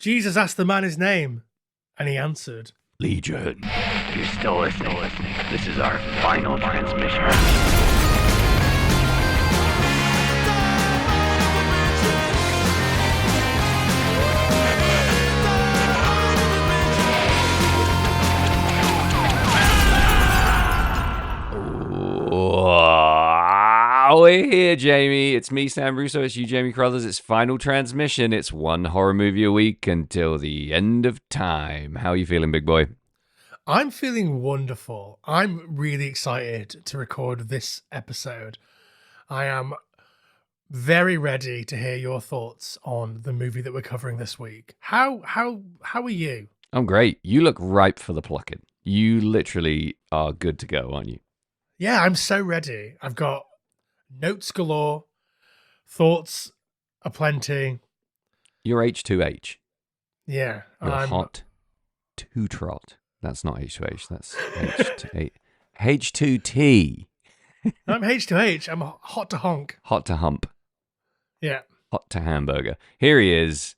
Jesus asked the man his name, and he answered, Legion. You're still listening. This is our final transmission. Oh, we're here, Jamie. It's me, Sam Russo. It's you, Jamie Crothers. It's final transmission. It's one horror movie a week until the end of time. How are you feeling, big boy? I'm feeling wonderful. I'm really excited to record this episode. I am very ready to hear your thoughts on the movie that we're covering this week. How are you? I'm great. You look ripe for the plucking. You literally are good to go, aren't you? Yeah, I'm so ready. I've got notes galore, thoughts aplenty. You're H2H. Yeah. You're hot to trot. That's not H2H. That's H2H. H2T. I'm H2H. I'm hot to honk. Hot to hump. Yeah. Hot to hamburger. Here he is.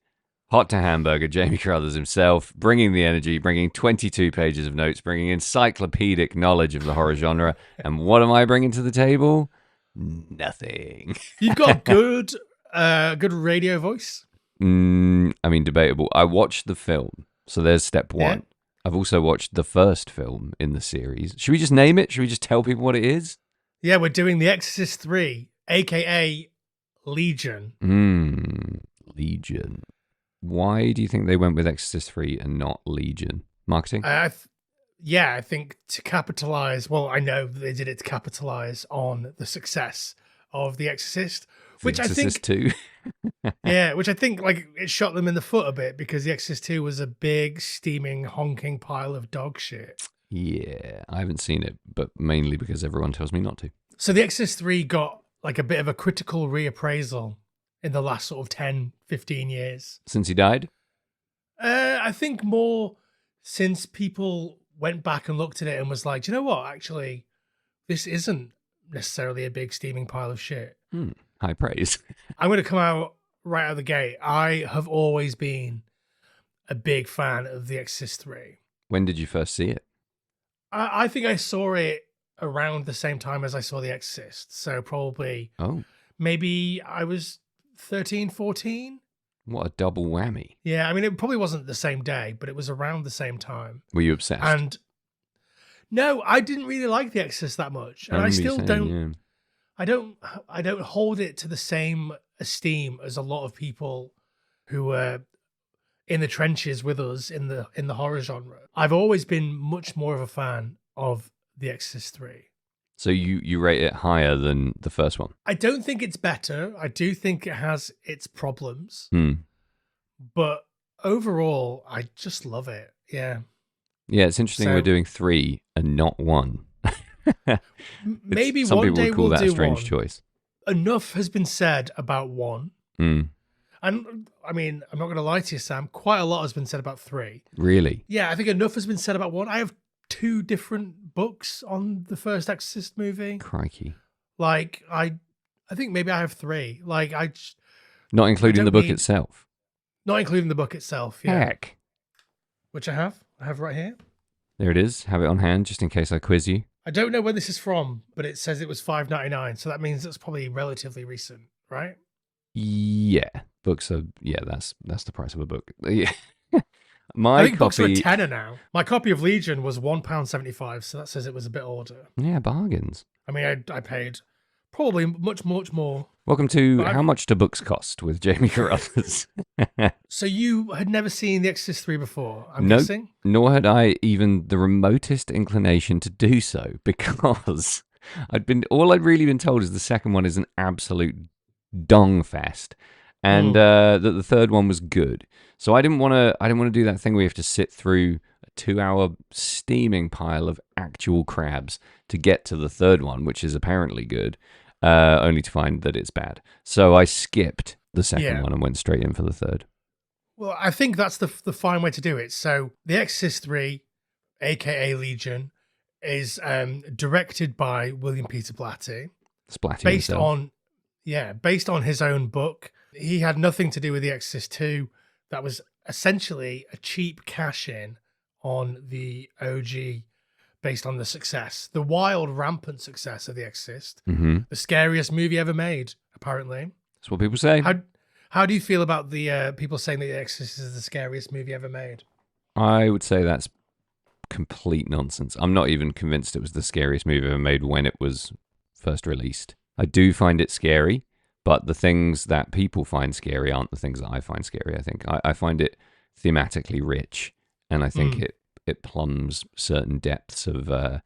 Hot to hamburger, Jamie Crothers himself, bringing the energy, bringing 22 pages of notes, bringing encyclopedic knowledge of the horror genre. And what am I bringing to the table? Nothing. You've got good radio voice. I mean, debatable. I watched the film, so there's step one. Yeah. I've also watched the first film in the series. Should we just name it? Should we just tell people what it is? Yeah, we're doing The Exorcist III, a.k.a. Legion. Legion. Why do you think they went with Exorcist III and not Legion? Marketing? I think to capitalize. Well, I know they did it to capitalize on the success of The Exorcist, which Exorcist I think, 2. yeah, which I think like it shot them in the foot a bit because The Exorcist 2 was a big, steaming, honking pile of dog shit. Yeah, I haven't seen it, but mainly because everyone tells me not to. So The Exorcist 3 got like a bit of a critical reappraisal in the last sort of 10, 15 years. Since he died? I think more since people went back and looked at it and was like, do you know what? Actually, this isn't necessarily a big steaming pile of shit. High praise. I'm going to come out right out of the gate. I have always been a big fan of The Exorcist 3. When did you first see it? I think I saw it around the same time as I saw The Exorcist. So probably maybe I was 13, 14. What a double whammy. Yeah, I mean, it probably wasn't the same day, but it was around the same time. Were you obsessed? And no, I didn't really like The Exorcist that much. And I still don't. Yeah. I don't hold it to the same esteem as a lot of people who were in the trenches with us in the horror genre. I've always been much more of a fan of The Exorcist 3. So you rate it higher than the first one? I don't think it's better. I do think it has its problems. But overall, I just love it. Yeah. Yeah, it's interesting we're doing 3 and not 1. Maybe some one people day would call we'll that a do strange 1. choice. Enough has been said about 1. And I mean, I'm not going to lie to you, Sam. Quite a lot has been said about 3. Really? Yeah, I think enough has been said about 1. I have 2 different books on the first Exorcist movie. Crikey. Like, I think maybe I have 3. Like, not including the book itself? Not including the book itself, yeah. Heck. Which I have. I have right here. There it is. Have it on hand just in case I quiz you. I don't know where this is from, but it says it was $5.99, so that means it's probably relatively recent, right? Yeah. Books are, that's the price of a book. Yeah. I think books are a tenner now. My copy of Legion was £1.75, so that says it was a bit older. Yeah, bargains. I mean, I paid probably much more. Welcome to How Much Do Books Cost with Jamie Carruthers. So you had never seen The Exorcist 3 before, I'm guessing? Nor had I even the remotest inclination to do so, because all I'd really been told is the second one is an absolute dong fest. And that the third one was good. So I didn't want to do that thing where you have to sit through a 2-hour steaming pile of actual crabs to get to the third one, which is apparently good, only to find that it's bad. So I skipped the second one and went straight in for the third. Well, I think that's the fine way to do it. So The Exorcist 3, a.k.a. Legion, is directed by William Peter Blatty. Splatty based himself. Based on his own book. He had nothing to do with The Exorcist 2. That was essentially a cheap cash-in on the OG based on the success, the wild, rampant success of The Exorcist, the scariest movie ever made, apparently. That's what people say. How do you feel about the people saying that The Exorcist is the scariest movie ever made? I would say that's complete nonsense. I'm not even convinced it was the scariest movie ever made when it was first released. I do find it scary, but the things that people find scary aren't the things that I find scary, I think. I find it thematically rich, and I think it plumbs certain depths of the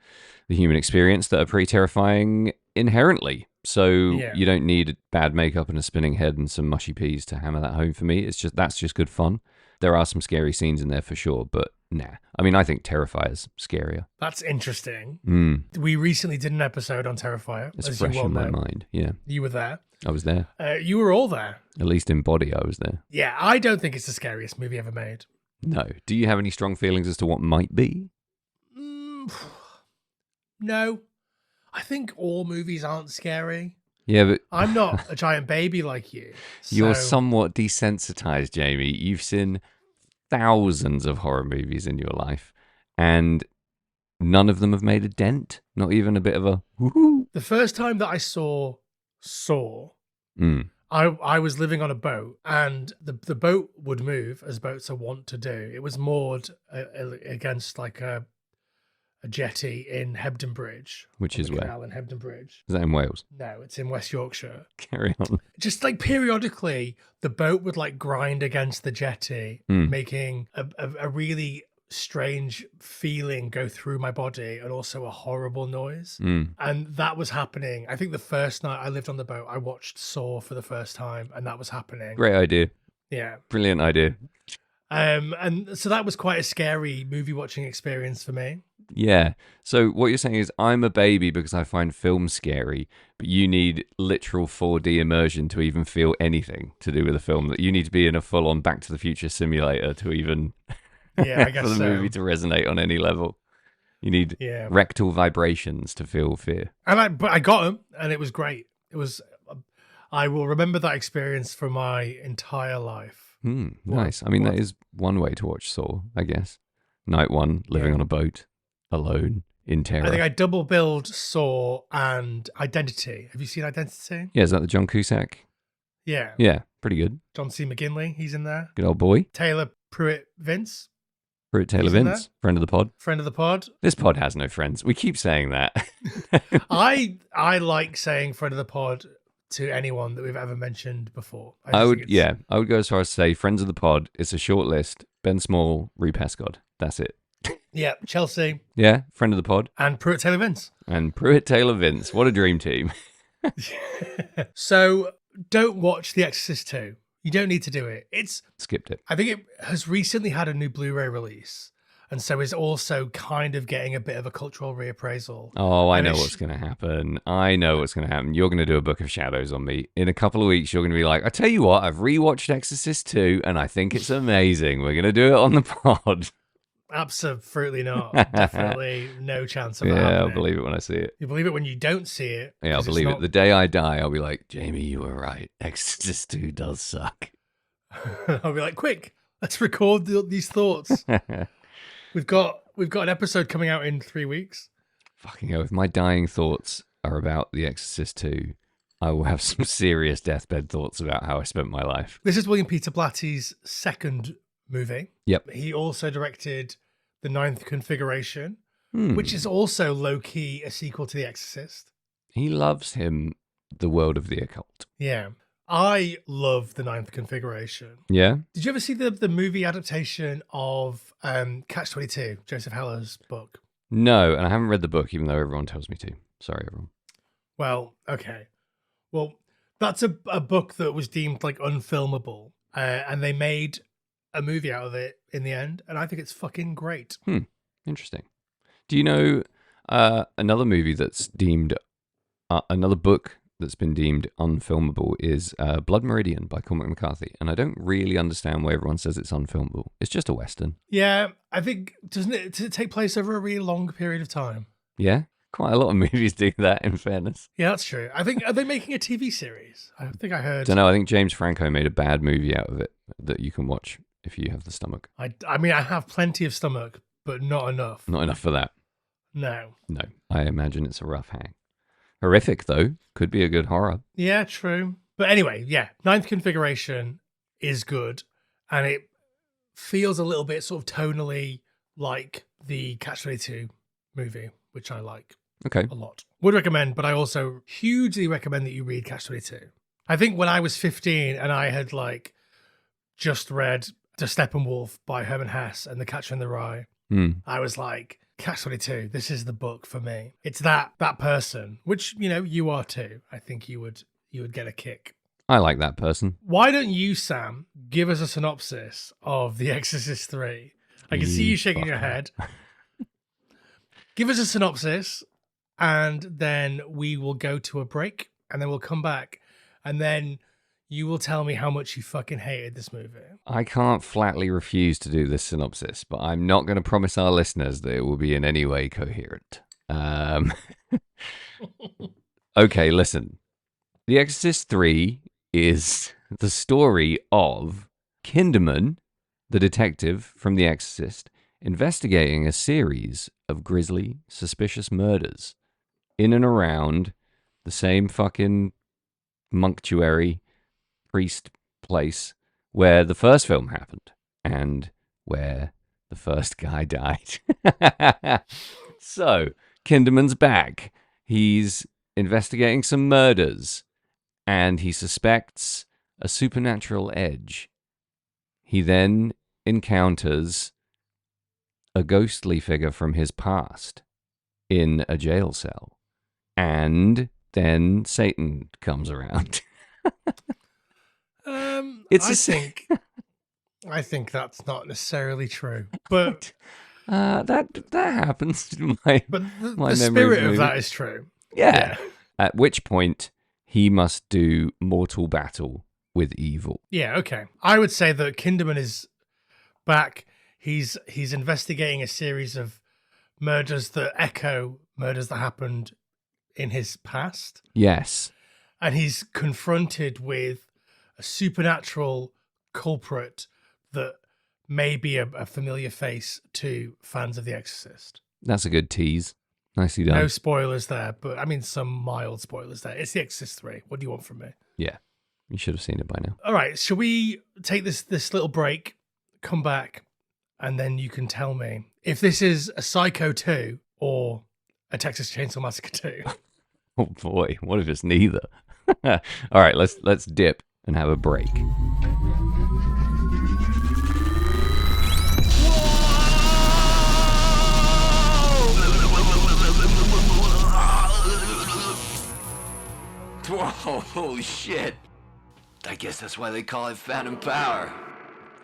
human experience that are pretty terrifying inherently. So you don't need bad makeup and a spinning head and some mushy peas to hammer that home for me. That's just good fun. There are some scary scenes in there for sure, but nah. I mean, I think Terrifier's scarier. That's interesting. We recently did an episode on Terrifier. It's fresh in my mind, yeah. You were there. I was there. You were all there. At least in body, I was there. Yeah, I don't think it's the scariest movie ever made. No. Do you have any strong feelings as to what might be? No. I think all movies aren't scary. Yeah, but I'm not a giant baby like you. You're somewhat desensitized, Jamie. You've seen thousands of horror movies in your life, and none of them have made a dent. Not even a bit of a woohoo. The first time that I saw Saw, I was living on a boat, and the boat would move as boats are wont to do. It was moored against like a jetty in Hebden Bridge. Which is where? Canal in Hebden Bridge. Is that in Wales? No, it's in West Yorkshire. Carry on. Just like periodically, the boat would like grind against the jetty, making a really strange feeling go through my body, and also a horrible noise. And that was happening. I think the first night I lived on the boat, I watched Saw for the first time, and that was happening. Great idea. Yeah. Brilliant idea. And so that was quite a scary movie watching experience for me. Yeah. So what you're saying is I'm a baby because I find films scary, but you need literal 4D immersion to even feel anything to do with a film. That you need to be in a full-on Back to the Future simulator to even I guess for the movie to resonate on any level. You need rectal vibrations to feel fear. But I got them, and it was great. It was. I will remember that experience for my entire life. Nice. I mean, that is one way to watch Saw, I guess. Night one, living on a boat, alone, in terror. I think I double billed Saw and Identity. Have you seen Identity? Yeah, is that the John Cusack? Yeah. Yeah, pretty good. John C. McGinley, he's in there. Good old boy. Taylor Pruitt-Vince. Taylor Vince, friend of the pod. Friend of the pod. This pod has no friends. We keep saying that. I like saying friend of the pod to anyone that we've ever mentioned before. I would go as far as to say friends of the pod. It's a short list. Ben Small, Rue Pescod. That's it. Yeah, Chelsea. Yeah, friend of the pod. And Pruitt-Taylor-Vince. Vince. What a dream team. So don't watch The Exorcist II. You don't need to do it. Skipped it. I think it has recently had a new Blu-ray release, and so is also kind of getting a bit of a cultural reappraisal. Oh, I know what's going to happen. You're going to do a Book of Shadows on me. In a couple of weeks, you're going to be like, I tell you what, I've rewatched Exorcist 2, and I think it's amazing. We're going to do it on the pod. Absolutely not. Definitely no chance of that happening. I'll believe it when I see it. You believe it when you don't see it. Yeah, I'll believe it. The day I die, I'll be like, Jamie, you were right. Exorcist 2 does suck. I'll be like, quick, let's record these thoughts. We've got an episode coming out in 3 weeks. Fucking hell, if my dying thoughts are about The Exorcist 2, I will have some serious deathbed thoughts about how I spent my life. This is William Peter Blatty's second movie. Yep. He also directed The Ninth Configuration, which is also low-key a sequel to The Exorcist. He loves the world of the occult. Yeah. I love The Ninth Configuration. Yeah? Did you ever see the movie adaptation of Catch-22, Joseph Heller's book? No, and I haven't read the book, even though everyone tells me to. Sorry, everyone. Well, okay. Well, that's a book that was deemed like unfilmable, and they made a movie out of it in the end, and I think it's fucking great. Interesting. Do you know another movie that's deemed, another book that's been deemed unfilmable is Blood Meridian by Cormac McCarthy, and I don't really understand why everyone says it's unfilmable. It's just a Western. Yeah, I think, does it take place over a really long period of time? Yeah, quite a lot of movies do that, in fairness. Yeah, that's true. I think, are they making a TV series? I think I heard. Don't know, I think James Franco made a bad movie out of it that you can watch if you have the stomach. I mean, I have plenty of stomach, but not enough. Not enough for that. No. No, I imagine it's a rough hang. Horrific, though. Could be a good horror. Yeah, true. But anyway, yeah, Ninth Configuration is good, and it feels a little bit sort of tonally like the Catch-22 movie, which I like Okay. a lot. Would recommend, but I also hugely recommend that you read Catch-22. I think when I was 15 and I had like just read The Steppenwolf by Herman Hesse and The Catcher in the Rye, I was like, Catch-22, this is the book for me. It's that person, which, you know, you are too. I think you would get a kick. I like that person. Why don't you, Sam, give us a synopsis of The Exorcist III? I can see you shaking your head. Give us a synopsis, and then we will go to a break, and then we'll come back, and then you will tell me how much you fucking hated this movie. I can't flatly refuse to do this synopsis, but I'm not going to promise our listeners that it will be in any way coherent. Okay, listen. The Exorcist III is the story of Kinderman, the detective from The Exorcist, investigating a series of grisly, suspicious murders in and around the same fucking monctuary priest place where the first film happened and where the first guy died. So, Kinderman's back. He's investigating some murders and he suspects a supernatural edge. He then encounters a ghostly figure from his past in a jail cell. And then Satan comes around. I think that's not necessarily true, but that happens to my. But my the spirit of that is true. Yeah. At which point he must do mortal battle with evil. Yeah. Okay. I would say that Kinderman is back. He's investigating a series of murders that echo murders that happened in his past. Yes. And he's confronted with a supernatural culprit that may be a familiar face to fans of The Exorcist. That's a good tease. Nicely done. No spoilers there, but I mean some mild spoilers there. It's The Exorcist 3. What do you want from me? Yeah. You should have seen it by now. All right. Shall we take this little break, come back, and then you can tell me if this is a Psycho 2 or a Texas Chainsaw Massacre 2. Oh boy, what if it's neither? All right, let's dip and have a break. Whoa, holy shit. I guess that's why they call it Phantom Power.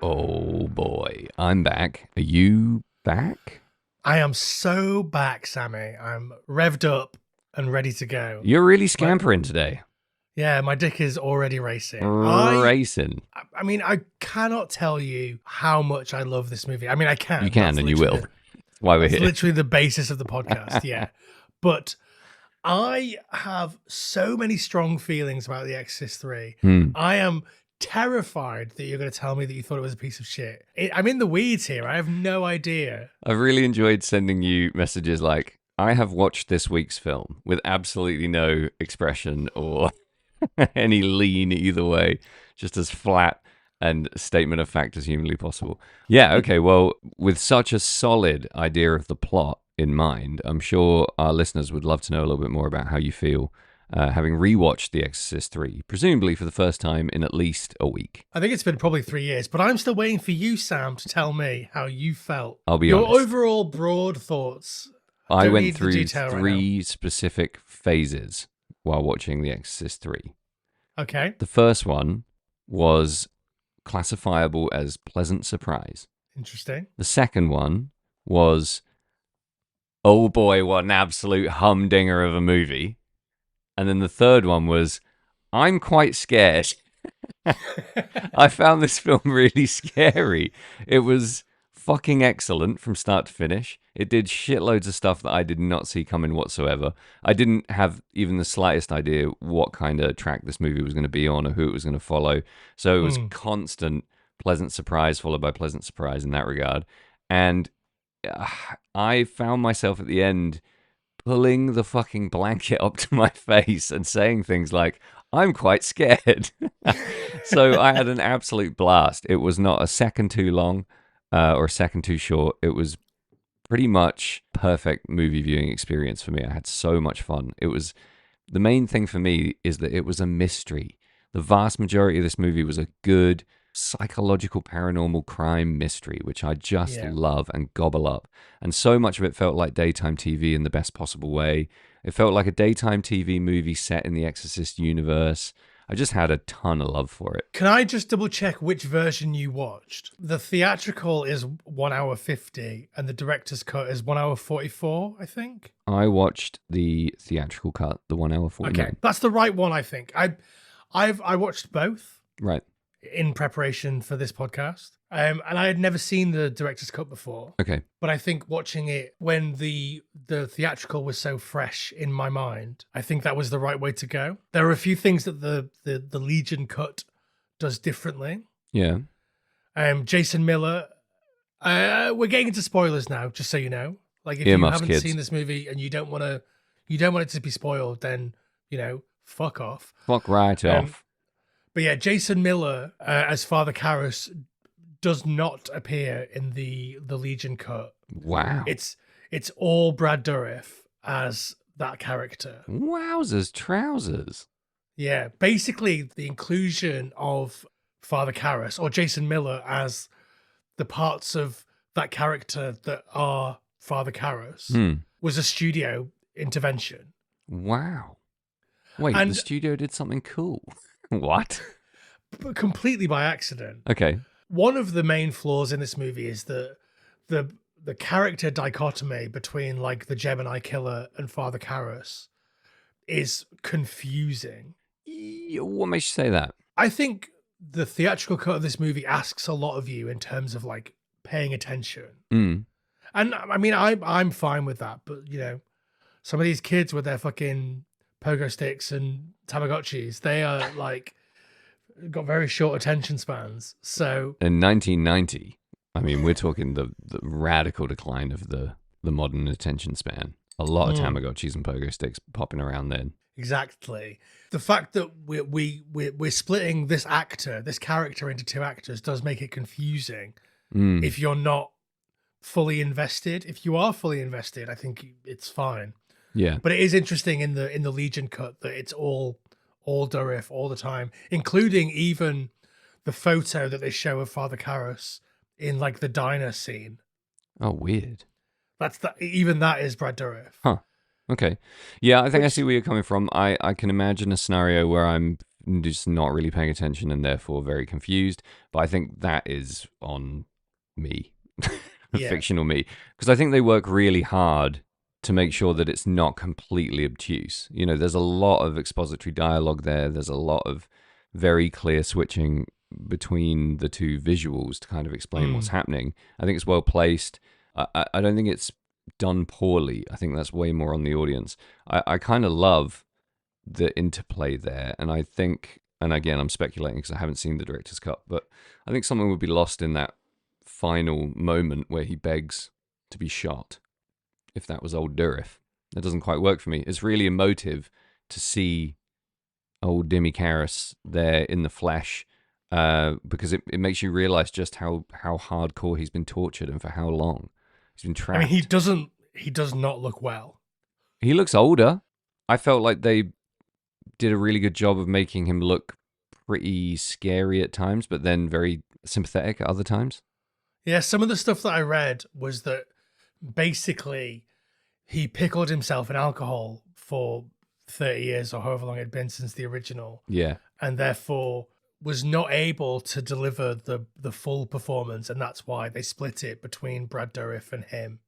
Oh boy, I'm back. Are you back? I am so back, Sammy. I'm revved up and ready to go. You're really scampering today. Yeah, my dick is already racing. Racing. I mean, I cannot tell you how much I love this movie. I mean, I can. You can and you will. Why we're here. It's literally the basis of the podcast, yeah. But I have so many strong feelings about The Exorcist 3. I am terrified that you're going to tell me that you thought it was a piece of shit. I'm in the weeds here. I have no idea. I've really enjoyed sending you messages like, I have watched this week's film with absolutely no expression or any lean either way, just as flat and statement of fact as humanly possible. Yeah, okay, well, with such a solid idea of the plot in mind, I'm sure our listeners would love to know a little bit more about how you feel having rewatched The Exorcist 3, presumably for the first time in at least a week. I think it's been probably 3 years, but I'm still waiting for you, Sam, to tell me how you felt. I'll be honest. Your honest. overall broad thoughts. I went through three specific phases while watching The Exorcist 3. Okay. The first one was classifiable as pleasant surprise. Interesting. The second one was, oh boy, what an absolute humdinger of a movie. And then the third one was, I'm quite scared. I found this film really scary. It was fucking excellent from start to finish. It did shitloads of stuff that I did not see coming whatsoever. I didn't have even the slightest idea what kind of track this movie was going to be on or who it was going to follow. So it was constant pleasant surprise followed by pleasant surprise in that regard. And I found myself at the end pulling the fucking blanket up to my face and saying things like, I'm quite scared. So I had an absolute blast. It was not a second too long or a second too short. It was pretty much perfect movie viewing experience for me. I had so much fun. It was the main thing for me is that it was a mystery. The vast majority of this movie was a good psychological paranormal crime mystery, which I just love and gobble up. And so much of it felt like daytime TV in the best possible way. It felt like a daytime TV movie set in the Exorcist universe. I just had a ton of love for it. Can I just double check which version you watched? The theatrical is 1 hour 50 and the director's cut is 1 hour 44, I think. I watched the theatrical cut, the 1 hour 49. Okay, that's the right one, I think. I watched both. Right. In preparation for this podcast. And I had never seen the director's cut before. Okay. But I think watching it when the theatrical was so fresh in my mind, I think that was the right way to go. There are a few things that the Legion cut does differently. Yeah. Jason Miller, we're getting into spoilers now, just so you know. Like if Earmuffs, you haven't kids. seen this movie and you don't want it to be spoiled, then, fuck off. Fuck right off. But yeah, Jason Miller as Father Karras does not appear in the Legion cut. Wow. It's all Brad Dourif as that character. Wowzers trousers. Yeah, basically the inclusion of Father Karras or Jason Miller as the parts of that character that are Father Karras was a studio intervention. Wow. Wait, And the studio did something cool. What? But completely by accident. Okay. One of the main flaws in this movie is that the character dichotomy between like the Gemini killer and Father Karras is confusing. What makes you say that? I think the theatrical cut of this movie asks a lot of you in terms of like paying attention. Mm. And I mean, I'm fine with that, but some of these kids with their fucking pogo sticks and Tamagotchis, they are like got very short attention spans. So in 1990, I mean, we're talking the radical decline of the modern attention span. A lot of Tamagotchis and pogo sticks popping around then. Exactly. The fact that we're splitting this character into two actors does make it confusing if you're not fully invested. If you are fully invested, I think it's fine. Yeah. But it is interesting in the Legion cut that it's all Dourif all the time, including even the photo that they show of Father Karras in like the diner scene. Oh, weird. Even that is Brad Dourif. Huh. Okay. Yeah, I think I see where you're coming from. I can imagine a scenario where I'm just not really paying attention and therefore very confused. But I think that is on me, fictional me. Because I think they work really hard to make sure that it's not completely obtuse. There's a lot of expository dialogue there. There's a lot of very clear switching between the two visuals to kind of explain what's happening. I think it's well placed. I don't think it's done poorly. I think that's way more on the audience. I kind of love the interplay there. And I think, and again, I'm speculating because I haven't seen the director's cut, but I think something would be lost in that final moment where he begs to be shot. If that was old Dourif. That doesn't quite work for me. It's really emotive to see old Dimmy Karras there in the flesh because it makes you realize just how hardcore he's been tortured and for how long. He's been trapped. I mean, he does not look well. He looks older. I felt like they did a really good job of making him look pretty scary at times, but then very sympathetic at other times. Yeah, some of the stuff that I read was that basically he pickled himself in alcohol for 30 years or however long it'd been since the original. Yeah. And therefore was not able to deliver the full performance. And that's why they split it between Brad Dourif and him.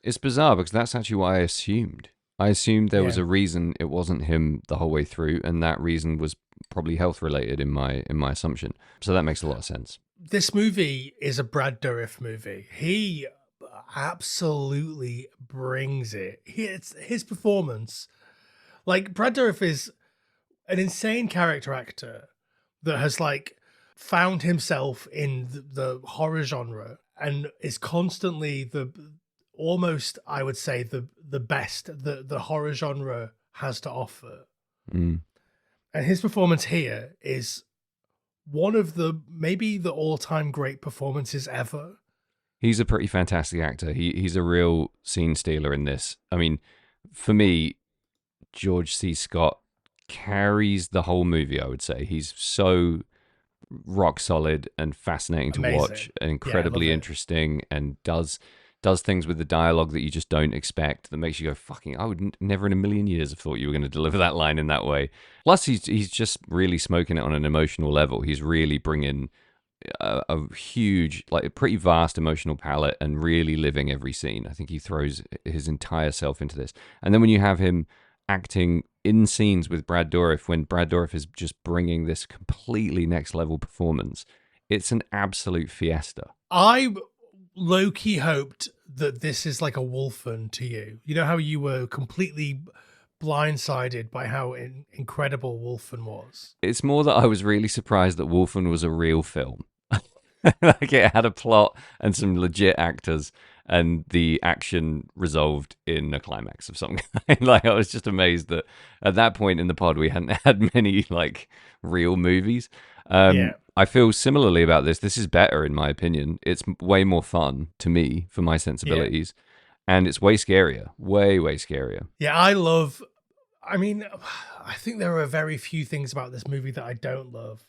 It's bizarre because that's actually what I assumed. I assumed there was a reason it wasn't him the whole way through. And that reason was probably health related in my assumption. So that makes a lot of sense. This movie is a Brad Dourif movie. He absolutely brings it. It's his performance. Like Brad Dourif is an insane character actor that has like found himself in the horror genre and is constantly almost, I would say, the best that the horror genre has to offer. Mm. And his performance here is one of maybe the all-time great performances ever. He's a pretty fantastic actor. He's a real scene stealer in this. I mean, for me, George C. Scott carries the whole movie, I would say. He's so rock solid and fascinating to watch, and incredibly interesting, and does things with the dialogue that you just don't expect, that makes you go, fucking, I would never in a million years have thought you were going to deliver that line in that way. Plus, he's just really smoking it on an emotional level. He's really bringing a huge, like a pretty vast emotional palette and really living every scene. I think he throws his entire self into this. And then when you have him acting in scenes with Brad Dourif, when Brad Dourif is just bringing this completely next level performance, it's an absolute fiesta. I low-key hoped that this is like a Wolfen to you. You know how you were completely blindsided by how incredible Wolfen was? It's more that I was really surprised that Wolfen was a real film. Like, it had a plot and some legit actors, and the action resolved in a climax of some kind. Like, I was just amazed that at that point in the pod we hadn't had many like real movies. I feel similarly about this. This is better in my opinion. It's way more fun to me for my sensibilities, and it's way scarier, way scarier. Yeah, I mean, I think there are very few things about this movie that I don't love.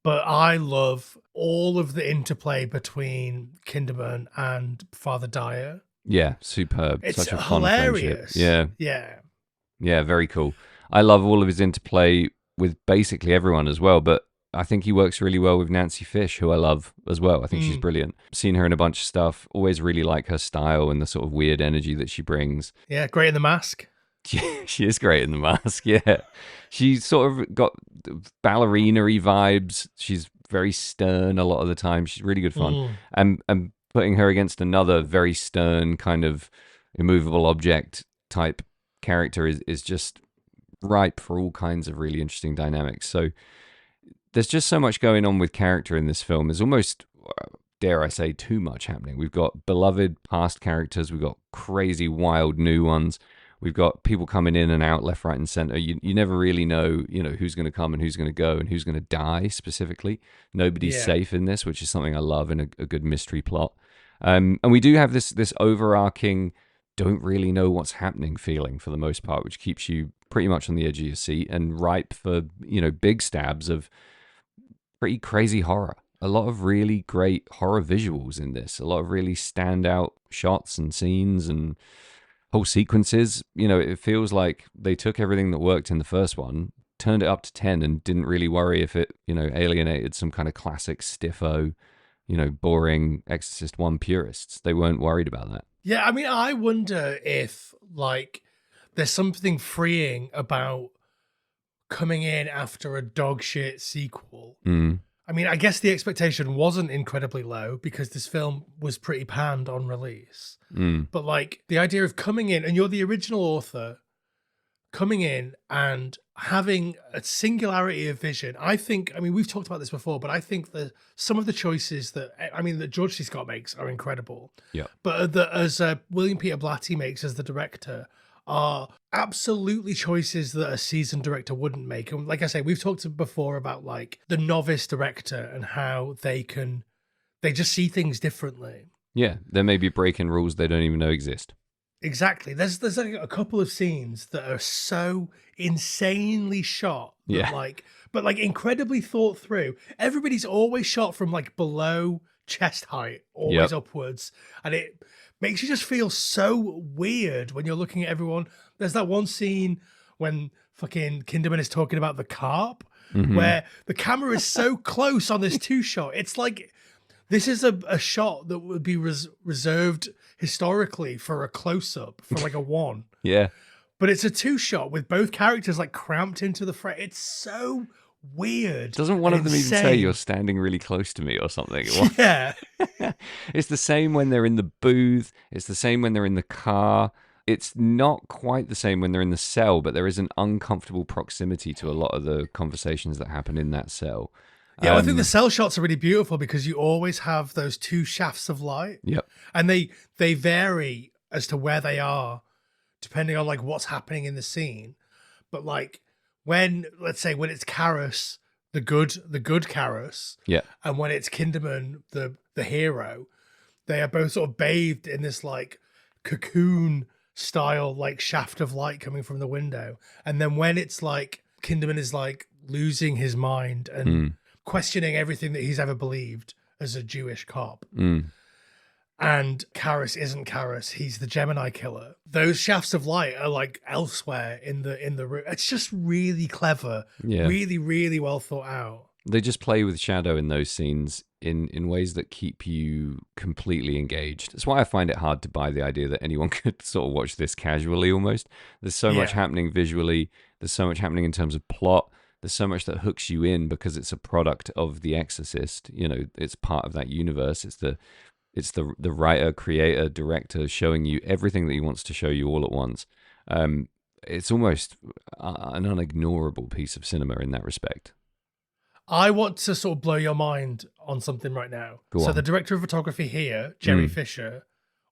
But I love all of the interplay between Kinderman and Father Dyer. Yeah, superb. It's such a hilarious. Fun friendship. Yeah, very cool. I love all of his interplay with basically everyone as well, but I think he works really well with Nancy Fish, who I love as well. I think she's brilliant. Seen her in a bunch of stuff. Always really like her style and the sort of weird energy that she brings. Yeah, great in The Mask. She is great in The Mask, yeah. She's sort of got ballerina-y vibes. She's very stern a lot of the time. She's really good fun. And putting her against another very stern kind of immovable object type character is just ripe for all kinds of really interesting dynamics. So there's just so much going on with character in this film. There's almost, dare I say, too much happening. We've got beloved past characters. We've got crazy, wild new ones. We've got people coming in and out, left, right, and center. You never really know, who's going to come and who's going to go and who's going to die specifically. Nobody's safe in this, which is something I love in a good mystery plot. And we do have this overarching, don't really know what's happening feeling for the most part, which keeps you pretty much on the edge of your seat and ripe for, big stabs of pretty crazy horror. A lot of really great horror visuals in this. A lot of really standout shots and scenes and whole sequences. It feels like they took everything that worked in the first one, turned it up to 10, and didn't really worry if it, alienated some kind of classic stiffo, boring Exorcist I purists. They weren't worried about that. Yeah, I mean, I wonder if, there's something freeing about coming in after a dog shit sequel. I mean, I guess the expectation wasn't incredibly low because this film was pretty panned on release. But the idea of coming in, and you're the original author, coming in and having a singularity of vision. We've talked about this before, but I think that some of the choices that George C. Scott makes are incredible. Yeah. But as William Peter Blatty makes as the director are absolutely choices that a seasoned director wouldn't make. And like I say, we've talked before about the novice director and how they just see things differently. Yeah, there may be breaking rules they don't even know exist. Exactly. There's a couple of scenes that are so insanely shot. But incredibly thought through. Everybody's always shot from below chest height, always upwards. And it makes you just feel so weird when you're looking at everyone. There's that one scene when fucking Kinderman is talking about the carp, where the camera is so close on this two shot. It's this is a shot that would be reserved historically for a close-up, for a one. Yeah. But it's a two shot with both characters cramped into the frame. It's so weird. Doesn't one of them even say you're standing really close to me or something? Yeah. It's the same when they're in the booth. It's the same when they're in the car. It's not quite the same when they're in the cell, but there is an uncomfortable proximity to a lot of the conversations that happen in that cell. Yeah, I think the cell shots are really beautiful because you always have those two shafts of light. Yep. And they vary as to where they are depending on like what's happening in the scene. But like let's say when it's Karras, the good Karras, Yeah. and when it's Kinderman, the hero, they are both sort of bathed in this like cocoon style like shaft of light coming from the window. And then when it's like Kinderman is like losing his mind and questioning everything that he's ever believed as a Jewish cop. And Karras isn't Karras, he's the Gemini killer. Those shafts of light are like elsewhere in the room. It's just really clever. Yeah. Really, really well thought out. They just play with shadow in those scenes in ways that keep you completely engaged. That's why I find it hard to buy the idea that anyone could sort of watch this casually almost. There's so much happening visually. There's so much happening in terms of plot. There's so much that hooks you in because it's a product of The Exorcist. You know, it's part of that universe. It's the writer, creator, director showing you everything that he wants to show you all at once. It's almost an unignorable piece of cinema in that respect. I want to sort of blow your mind on something right now. Go on. The director of photography here, Jerry Fisher,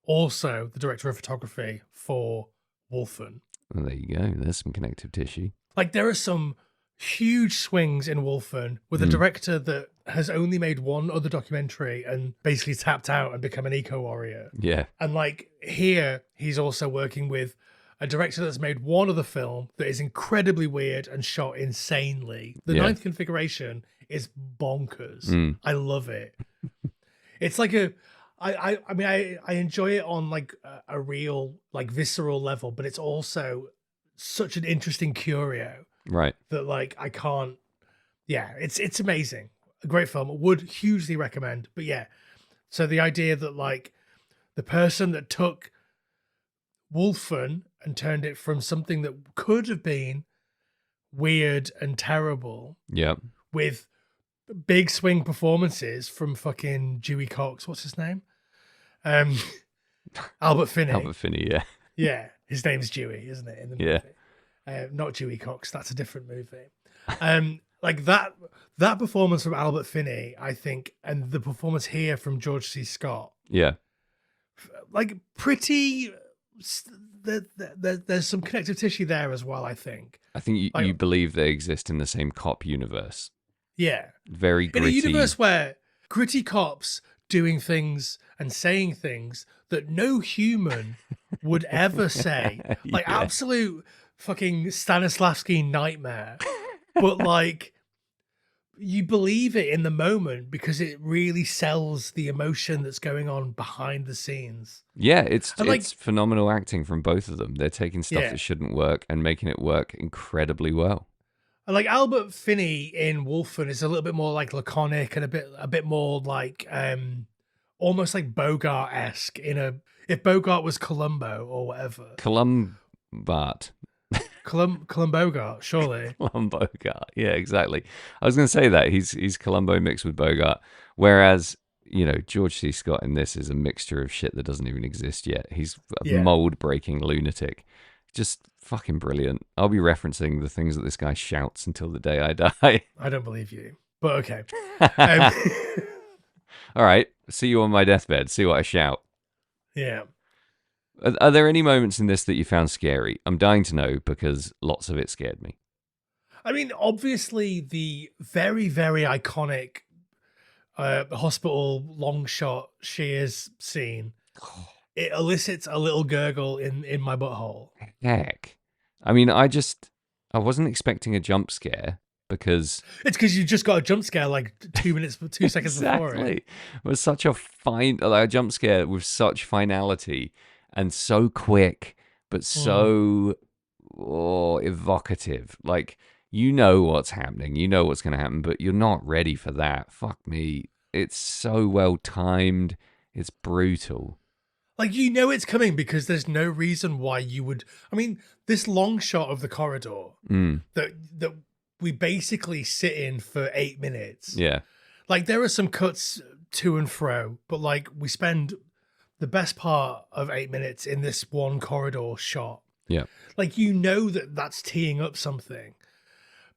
also the director of photography for Wolfen. Well, there you go. There's some connective tissue. Like there are some huge swings in Wolfen with a director that has only made one other documentary and basically tapped out and become an eco-warrior. Yeah. And like here, he's also working with a director that's made one other film that is incredibly weird and shot insanely. The Ninth Configuration is bonkers. I love it. It's like I enjoy it on like a real, like visceral level, but it's also such an interesting curio. Right. That like I can't. Yeah, it's amazing. A great film. Would hugely recommend. But yeah, so the idea that like the person that took Wolfen and turned it from something that could have been weird and terrible, with big swing performances from fucking Dewey Cox. What's his name? Albert Finney. Albert Finney. Yeah. Yeah, his name's Dewey, isn't it? In the movie. Not Dewey Cox. That's a different movie. Like that performance from Albert Finney, I think, and the performance here from George C. Scott. Yeah. Like pretty. There's some connective tissue there as well. I think. I think you believe they exist in the same cop universe. Yeah. Very gritty. In a universe where gritty cops doing things and saying things that no human would ever say, like absolute fucking Stanislavski nightmare, but like you believe it in the moment because it really sells the emotion that's going on behind the scenes. Yeah, it's phenomenal acting from both of them. They're taking stuff that shouldn't work and making it work incredibly well. Like Albert Finney in Wolfen is a little bit more like laconic and a bit more like almost like Bogart-esque if Bogart was Columbo or whatever. Columbart. Bogart, surely. Bogart. Yeah, exactly. I was going to say that he's Columbo mixed with Bogart, whereas George C. Scott in this is a mixture of shit that doesn't even exist yet. He's a mold-breaking lunatic. Just fucking brilliant. I'll be referencing the things that this guy shouts until the day I die. I don't believe you, but okay. All right, see you on my deathbed. See what I shout. Yeah. Are there any moments in this that you found scary? I'm dying to know because lots of it scared me. I mean, obviously the very, very iconic hospital long shot shears scene, it elicits a little gurgle in my butthole. Heck. I mean, I wasn't expecting a jump scare because... It's because you just got a jump scare like 2 seconds before it. It was such a jump scare with such finality. And so quick, but so evocative. Like, you know what's happening. You know what's going to happen, but you're not ready for that. Fuck me. It's so well timed. It's brutal. Like, you know it's coming because there's no reason why you would... I mean, this long shot of the corridor that we basically sit in for 8 minutes. Yeah. Like, there are some cuts to and fro, but, like, we spend... the best part of 8 minutes in this one corridor shot. Yeah. Like, you know that's teeing up something.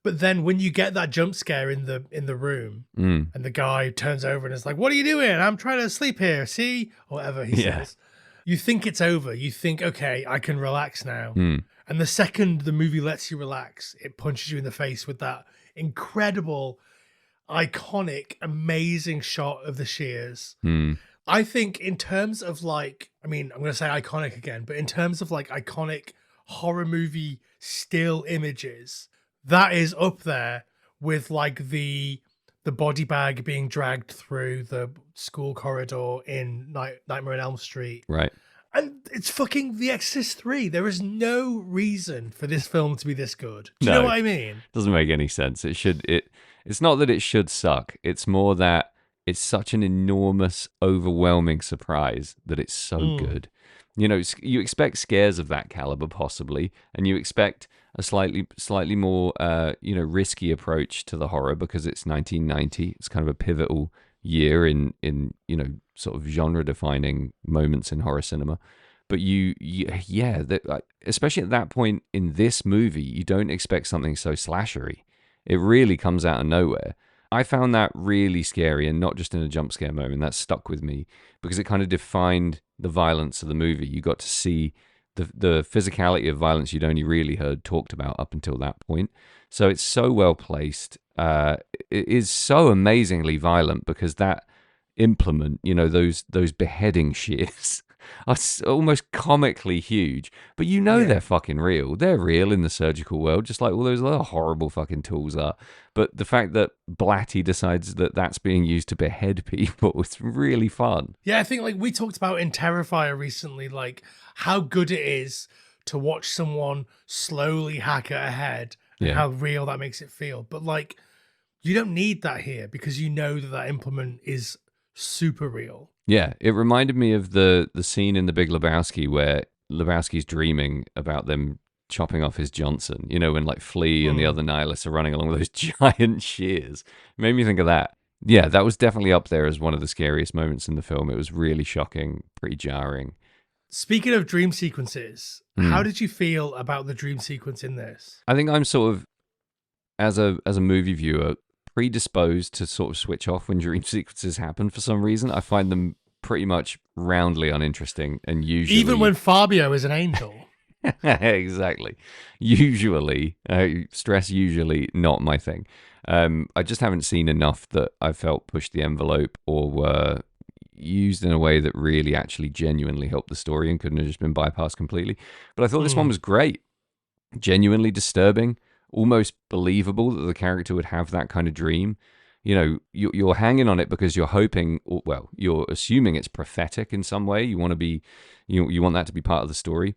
But then when you get that jump scare in the room, and the guy turns over and is like, "What are you doing? I'm trying to sleep here. See," or whatever he says. You think it's over. You think, okay, I can relax now. And the second the movie lets you relax, it punches you in the face with that incredible, iconic, amazing shot of the shears. I think in terms of like, I mean, I'm going to say iconic again, but in terms of like iconic horror movie still images, that is up there with like the body bag being dragged through the school corridor in Nightmare on Elm Street. Right. And it's fucking The Exorcist 3. There is no reason for this film to be this good. Do you know what I mean? Doesn't make any sense. It's not that it should suck. It's more that it's such an enormous, overwhelming surprise that it's so good. You know, you expect scares of that caliber possibly, and you expect a slightly more, risky approach to the horror because it's 1990. It's kind of a pivotal year in sort of genre-defining moments in horror cinema. But especially at that point in this movie, you don't expect something so slashery. It really comes out of nowhere. I found that really scary, and not just in a jump scare moment. That stuck with me because it kind of defined the violence of the movie. You got to see the physicality of violence you'd only really heard talked about up until that point. So it's so well placed. It is so amazingly violent because that implement, those beheading shears are almost comically huge, but they're fucking real. They're real in the surgical world, just like all those other horrible fucking tools are. But the fact that Blatty decides that that's being used to behead people is really fun. Yeah, I think like we talked about in Terrifier recently, like how good it is to watch someone slowly hack at a head and how real that makes it feel. But like, you don't need that here because you know that implement is super real. Yeah, it reminded me of the scene in The Big Lebowski where Lebowski's dreaming about them chopping off his Johnson, when like Flea and the other nihilists are running along with those giant shears. It made me think of that. Yeah, that was definitely up there as one of the scariest moments in the film. It was really shocking, pretty jarring. Speaking of dream sequences, how did you feel about the dream sequence in this? I think I'm sort of, as a movie viewer, predisposed to sort of switch off when dream sequences happen for some reason. I find them pretty much roundly uninteresting, and usually even when Fabio is an angel. Exactly. Usually, stress usually not my thing. I just haven't seen enough that I felt pushed the envelope or were used in a way that really actually genuinely helped the story and couldn't have just been bypassed completely. But I thought this one was great. Genuinely disturbing. Almost believable that the character would have that kind of dream. You're hanging on it because you're hoping, well, you're assuming it's prophetic in some way. You want to be, you want that to be part of the story.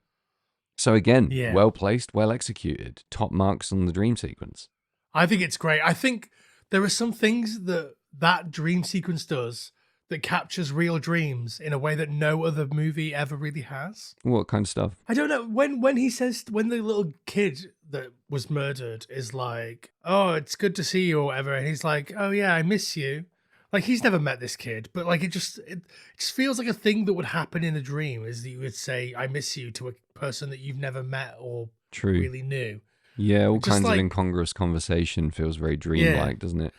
So again, well placed, well executed, top marks on the dream sequence. I think it's great. I think there are some things that dream sequence does that captures real dreams in a way that no other movie ever really has. What kind of stuff? I don't know. When he says, when the little kid that was murdered is like, "Oh, it's good to see you," or whatever, and he's like, "Oh yeah, I miss you." Like, he's never met this kid, but like it just feels like a thing that would happen in a dream, is that you would say, "I miss you" to a person that you've never met or really knew. Yeah, all kinds of incongruous conversation feels very dreamlike, doesn't it?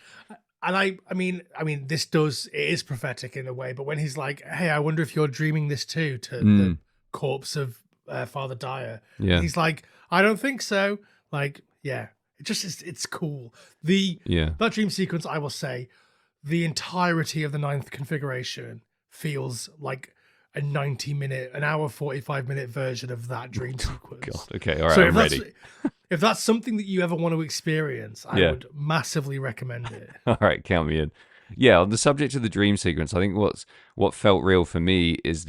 And I mean, it is prophetic in a way, but when he's like, "Hey, I wonder if you're dreaming this too," to the corpse of Father Dyer, he's like, "I don't think so." Like, yeah, it's cool. That dream sequence, I will say, the entirety of the 9th configuration feels like a 90-minute, an hour 45-minute version of that dream sequence. God, okay, all right, I'm ready. If that's something that you ever want to experience, I would massively recommend it. All right, count me in. Yeah, on the subject of the dream sequence, I think what felt real for me is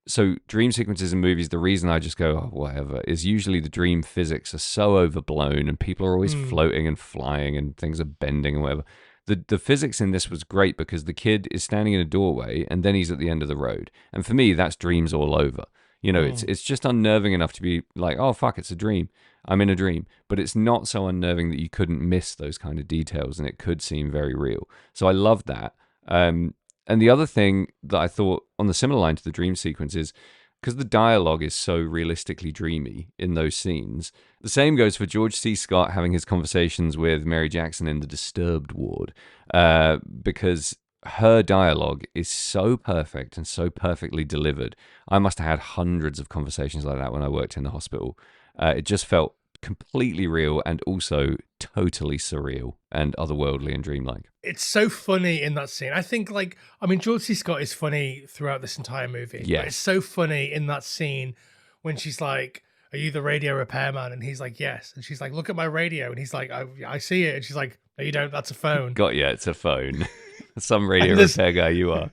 so dream sequences in movies, the reason I just go, "Oh, whatever," is usually the dream physics are so overblown and people are always floating and flying and things are bending and whatever. The physics in this was great because the kid is standing in a doorway and then he's at the end of the road. And for me, that's dreams all over. It's just unnerving enough to be like, "Oh, fuck, it's a dream. I'm in a dream." But it's not so unnerving that you couldn't miss those kind of details and it could seem very real. So I loved that. And the other thing that I thought on the similar line to the dream sequence is because the dialogue is so realistically dreamy in those scenes. The same goes for George C. Scott having his conversations with Mary Jackson in the Disturbed ward, because her dialogue is so perfect and so perfectly delivered. I must have had hundreds of conversations like that when I worked in the hospital. It just felt completely real and also totally surreal and otherworldly and dreamlike. It's so funny in that scene. I think, George C. Scott is funny throughout this entire movie. Yes. But it's so funny in that scene when she's like, "Are you the radio repairman?" And he's like, "Yes." And she's like, "Look at my radio." And he's like, I see it. And she's like, "No, you don't. That's a phone." Got you. It's a phone. Some radio repair guy you are.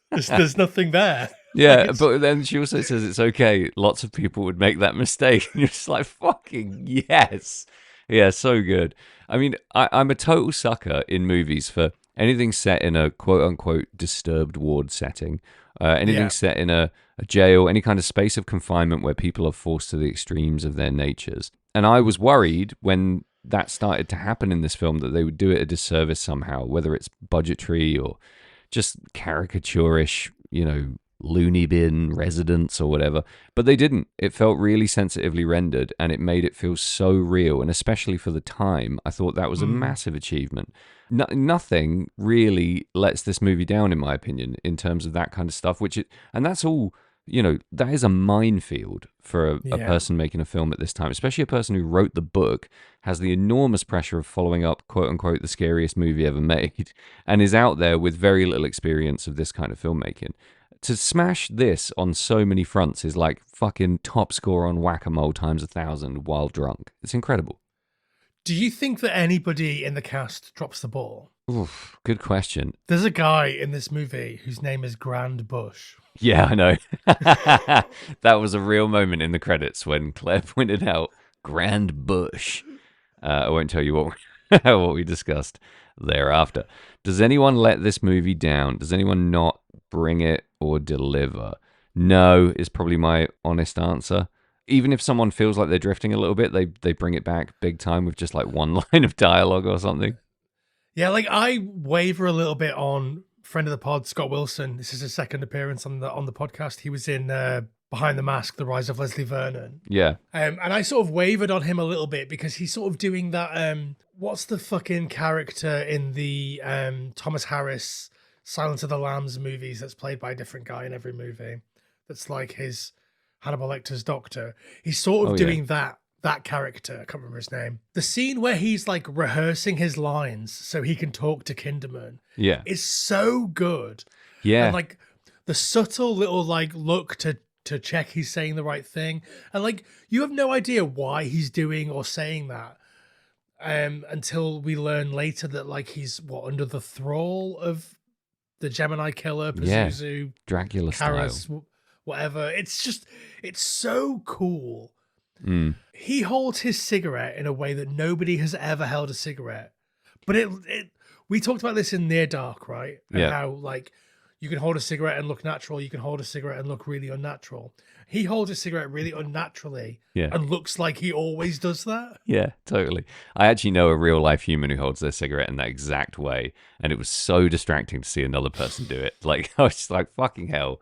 There's nothing there. Yeah, but then she also says it's okay. Lots of people would make that mistake. And you're just like, fucking yes. Yeah, so good. I mean, I'm a total sucker in movies for anything set in a quote-unquote disturbed ward setting, anything set in a jail, any kind of space of confinement where people are forced to the extremes of their natures. And I was worried when that started to happen in this film that they would do it a disservice somehow, whether it's budgetary or just caricaturish, loony bin residents or whatever, but they didn't. It felt really sensitively rendered and it made it feel so real, and especially for the time I thought that was a massive achievement. Nothing really lets this movie down, in my opinion, in terms of that kind of stuff, and that's all, that is a minefield for a person making a film at this time, especially a person who wrote the book, has the enormous pressure of following up quote unquote the scariest movie ever made, and is out there with very little experience of this kind of filmmaking. To smash this on so many fronts is like fucking top score on Whack-A-Mole times 1,000 while drunk. It's incredible. Do you think that anybody in the cast drops the ball? Oof, good question. There's a guy in this movie whose name is Grand Bush. Yeah, I know. That was a real moment in the credits when Claire pointed out Grand Bush. I won't tell you what we discussed thereafter. Does anyone let this movie down? Does anyone not bring it or deliver? No is probably my honest answer. Even if someone feels like they're drifting a little bit, they bring it back big time with just like one line of dialogue or something. Yeah, I waver a little bit on friend of the pod, Scott Wilson. This is his second appearance on the podcast. He was in Behind the Mask, The Rise of Leslie Vernon. Yeah. And I sort of wavered on him a little bit because he's sort of doing that, what's the fucking character in the Thomas Harris Silence of the Lambs movies that's played by a different guy in every movie? That's like his Hannibal Lecter's doctor. He's sort of doing that character. I can't remember his name. The scene where he's like rehearsing his lines so he can talk to Kinderman is so good. Yeah. And like the subtle little like look to check he's saying the right thing. And like you have no idea why he's doing or saying that until we learn later that like he's under the thrall of the Gemini killer, Pazuzu, Dracula Karas, style. Whatever. It's so cool. He holds his cigarette in a way that nobody has ever held a cigarette. But we talked about this in Near Dark, right? And how like you can hold a cigarette and look natural, you can hold a cigarette and look really unnatural. He holds a cigarette really unnaturally and looks like he always does that. Yeah, totally. I actually know a real life human who holds their cigarette in that exact way, and it was so distracting to see another person do it. Like I was just like, fucking hell,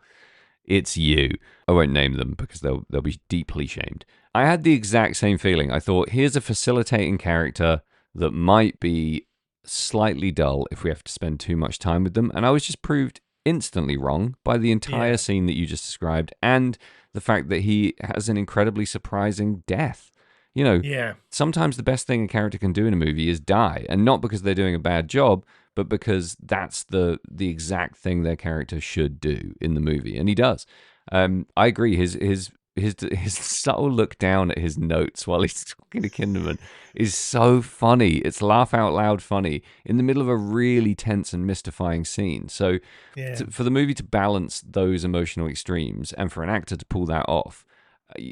it's you. I won't name them because they'll be deeply shamed. I had the exact same feeling. I thought, here's a facilitating character that might be slightly dull if we have to spend too much time with them, and I was just proved instantly wrong by the entire scene that you just described and the fact that he has an incredibly surprising death. Sometimes the best thing a character can do in a movie is die, and not because they're doing a bad job, but because that's the exact thing their character should do in the movie, and he does. I agree. His subtle look down at his notes while he's talking to Kinderman is so funny. It's laugh out loud funny in the middle of a really tense and mystifying scene. So for the movie to balance those emotional extremes and for an actor to pull that off,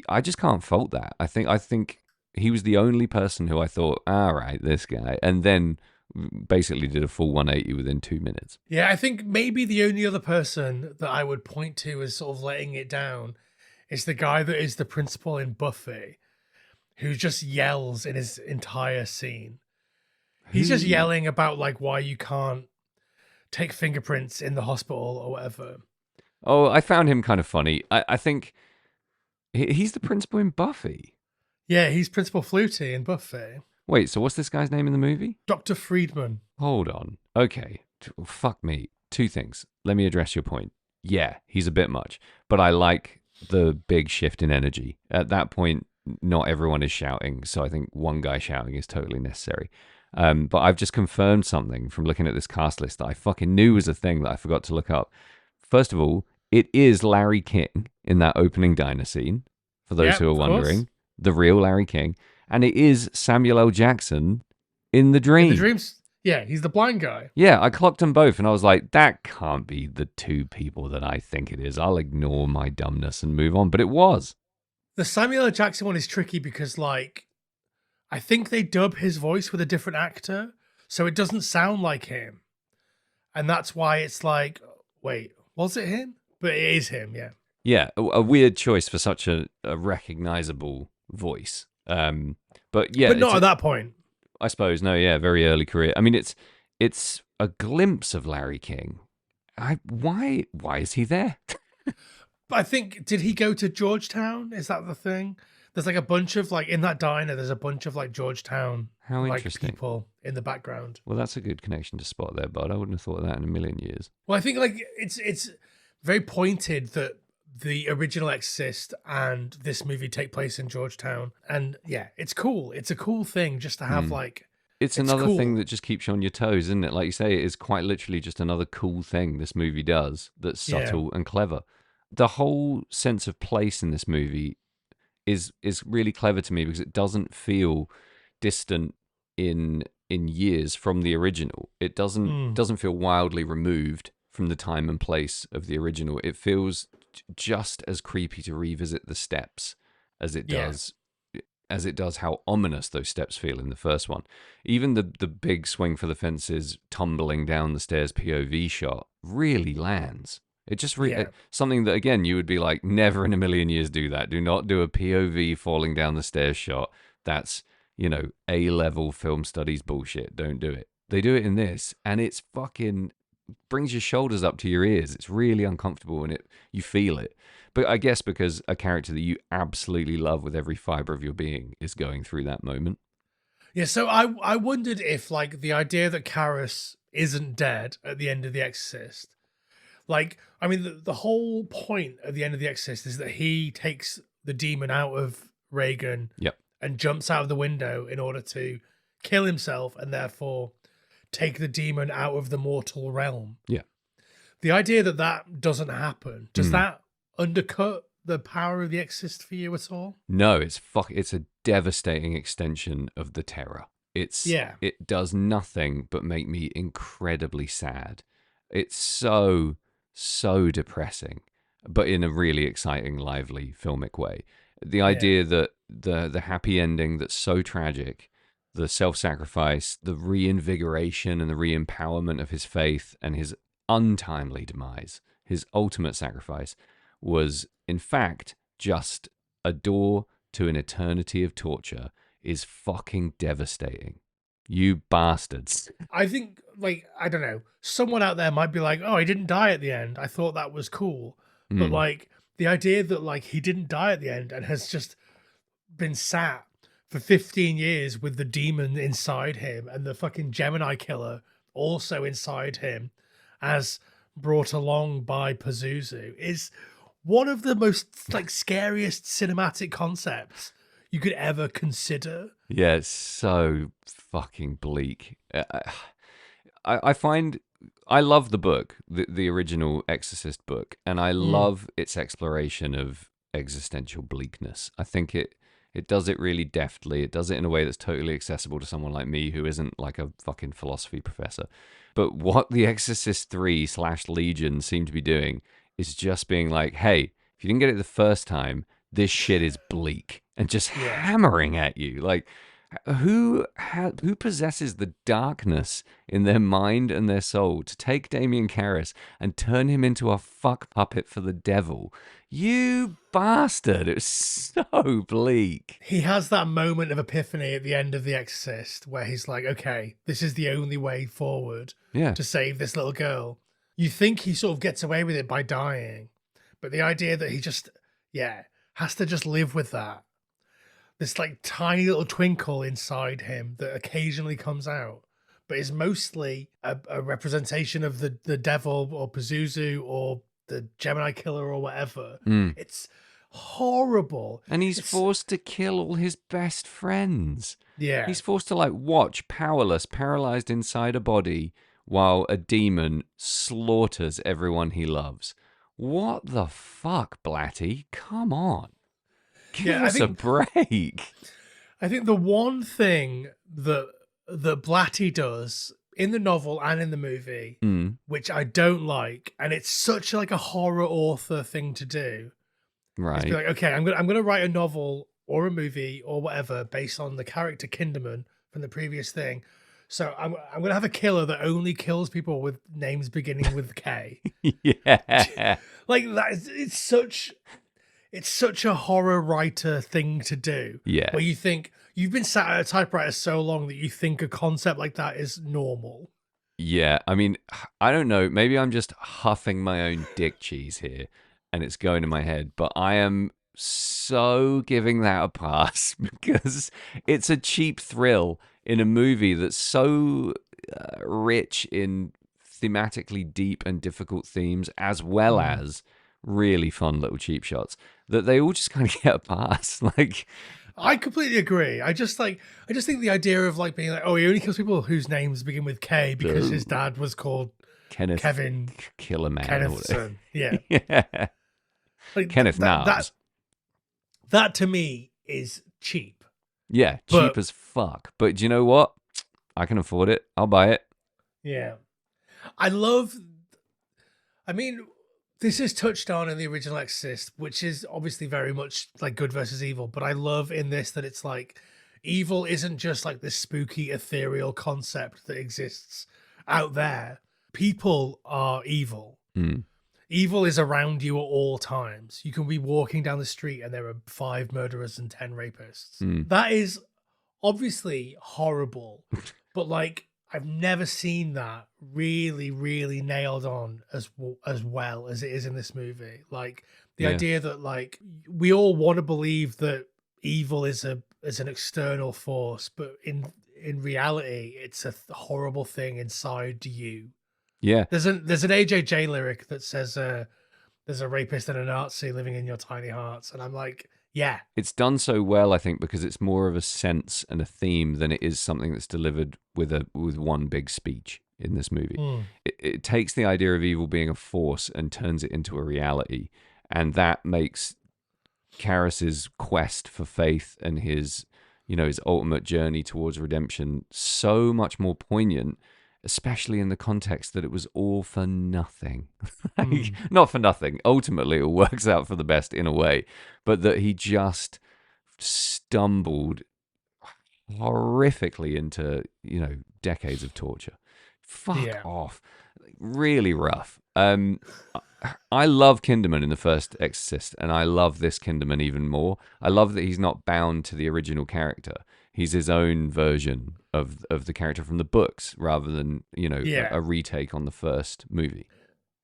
I just can't fault that. I think he was the only person who I thought, all right, this guy, and then basically did a full 180 within 2 minutes. Yeah, I think maybe the only other person that I would point to as sort of letting it down is the guy that is the principal in Buffy, who just yells in his entire scene. He's just yelling about like why you can't take fingerprints in the hospital or whatever. Oh, I found him kind of funny. I think He's the principal in Buffy. Yeah, he's Principal Flutie in Buffy. Wait, so what's this guy's name in the movie? Dr. Friedman. Hold on. Okay. Fuck me. Two things. Let me address your point. Yeah, he's a bit much, but I like the big shift in energy. At that point, not everyone is shouting, so I think one guy shouting is totally necessary. But I've just confirmed something from looking at this cast list that I fucking knew was a thing that I forgot to look up. First of all, it is Larry King in that opening diner scene, for those who are wondering. The real Larry King. And it is Samuel L. Jackson in The Dream. In The Dreams? Yeah, he's the blind guy. Yeah, I clocked them both, and I was like, that can't be the two people that I think it is. I'll ignore my dumbness and move on. But it was. The Samuel L. Jackson one is tricky because, like, I think they dub his voice with a different actor, so it doesn't sound like him. And that's why it's like, wait, was it him? But it is him, yeah. Yeah, a weird choice for such a recognizable voice. But yeah. But not at that point. I suppose, no, yeah, very early career. I mean, it's a glimpse of Larry King. Why is he there? I think, did he go to Georgetown? Is that the thing? There's like a bunch of, like, in that diner, there's a bunch of, like, Georgetown people in the background. Well, that's a good connection to spot there, bud. I wouldn't have thought of that in a million years. Well, I think, like, it's very pointed that the original Exorcist and this movie take place in Georgetown. And yeah, it's cool. It's a cool thing just to have like... It's another thing that just keeps you on your toes, isn't it? Like you say, it is quite literally just another cool thing this movie does that's subtle and clever. The whole sense of place in this movie is really clever to me because it doesn't feel distant in years from the original. It doesn't feel wildly removed from the time and place of the original. It feels just as creepy to revisit the steps as it does how ominous those steps feel in the first one. Even the big swing for the fences, tumbling down the stairs POV shot really lands. It just something that, again, you would be like, never in a million years do that. Do not do a POV falling down the stairs shot. That's, A-level film studies bullshit. Don't do it. They do it in this, and it's fucking brings your shoulders up to your ears. It's really uncomfortable, and you feel it. But I guess because a character that you absolutely love with every fiber of your being is going through that moment. Yeah, so I wondered if, like, the idea that Karras isn't dead at the end of The Exorcist, like, I mean, the whole point of the end of The Exorcist is that he takes the demon out of Reagan and jumps out of the window in order to kill himself and therefore take the demon out of the mortal realm. Yeah. The idea that doesn't happen, does that undercut the power of The Exorcist for you at all? No, it's a devastating extension of the terror. It does nothing but make me incredibly sad. It's so depressing, but in a really exciting, lively, filmic way. The idea that the happy ending that's so tragic, the self-sacrifice, the reinvigoration and the re-empowerment of his faith and his untimely demise, his ultimate sacrifice, was in fact just a door to an eternity of torture, is fucking devastating. You bastards. I think, like, I don't know, someone out there might be like, oh, he didn't die at the end. I thought that was cool. But, like, the idea that, like, he didn't die at the end and has just been sat for 15 years with the demon inside him and the fucking Gemini killer also inside him, as brought along by Pazuzu, is one of the most, like, scariest cinematic concepts you could ever consider. Yeah, it's so fucking bleak. I find I love the book, the original Exorcist book, and I love its exploration of existential bleakness. I think it does it really deftly. It does it in a way that's totally accessible to someone like me who isn't like a fucking philosophy professor. But what The Exorcist III / Legion seem to be doing is just being like, hey, if you didn't get it the first time, this shit is bleak, and just hammering at you. Like, who possesses the darkness in their mind and their soul to take Damien Karras and turn him into a fuck puppet for the devil? You bastard. It was so bleak. He has that moment of epiphany at the end of The Exorcist where he's like, okay, this is the only way forward to save this little girl. You think he sort of gets away with it by dying, but the idea that he just, has to just live with that. This like tiny little twinkle inside him that occasionally comes out, but is mostly a representation of the devil or Pazuzu or the Gemini killer or whatever. It's horrible. And he's forced to kill all his best friends. Yeah. He's forced to like watch powerless, paralyzed inside a body while a demon slaughters everyone he loves. What the fuck, Blatty? Come on. Give us a break. I think the one thing that Blatty does in the novel and in the movie, which I don't like, and it's such like a horror author thing to do, right? Is be like, okay, I'm gonna write a novel or a movie or whatever based on the character Kinderman from the previous thing. So I'm gonna have a killer that only kills people with names beginning with K. Yeah, like that. It's such a horror writer thing to do. Yeah, where you think you've been sat at a typewriter so long that you think a concept like that is normal. Yeah, I mean, I don't know. Maybe I'm just huffing my own dick cheese here, and it's going in my head. But I am so giving that a pass because it's a cheap thrill in a movie that's so rich in thematically deep and difficult themes, as well as really fun little cheap shots, that they all just kind of get a pass. Like, I completely agree. I just think the idea of like being like, oh, he only kills people whose names begin with K because his dad was called Kevin Killerman. Kennethson. Yeah. Yeah. Like, Kenneth Nars. That to me is cheap. Yeah, cheap as fuck. But do you know what? I can afford it. I'll buy it. Yeah. This is touched on in the original Exorcist, which is obviously very much like good versus evil, but I love in this that it's like evil isn't just like this spooky ethereal concept that exists out there. People are evil. Evil is around you at all times. You can be walking down the street and there are 5 murderers and 10 rapists. That is obviously horrible, but like I've never seen that really, really nailed on as well as it is in this movie. Like the idea that like we all want to believe that evil is an external force, but in reality, it's a horrible thing inside you. Yeah. There's an AJJ lyric that says there's a rapist and a Nazi living in your tiny hearts, and I'm like, yeah. It's done so well, I think, because it's more of a sense and a theme than it is something that's delivered with one big speech in this movie. It takes the idea of evil being a force and turns it into a reality, and that makes Karras's quest for faith and his ultimate journey towards redemption so much more poignant, especially in the context that it was all for nothing. Not for nothing. Ultimately, it works out for the best in a way, but that he just stumbled horrifically into, decades of torture. Fuck off. Really rough. I love Kinderman in the first Exorcist, and I love this Kinderman even more. I love that he's not bound to the original character. He's his own version of the character from the books, rather than a retake on the first movie.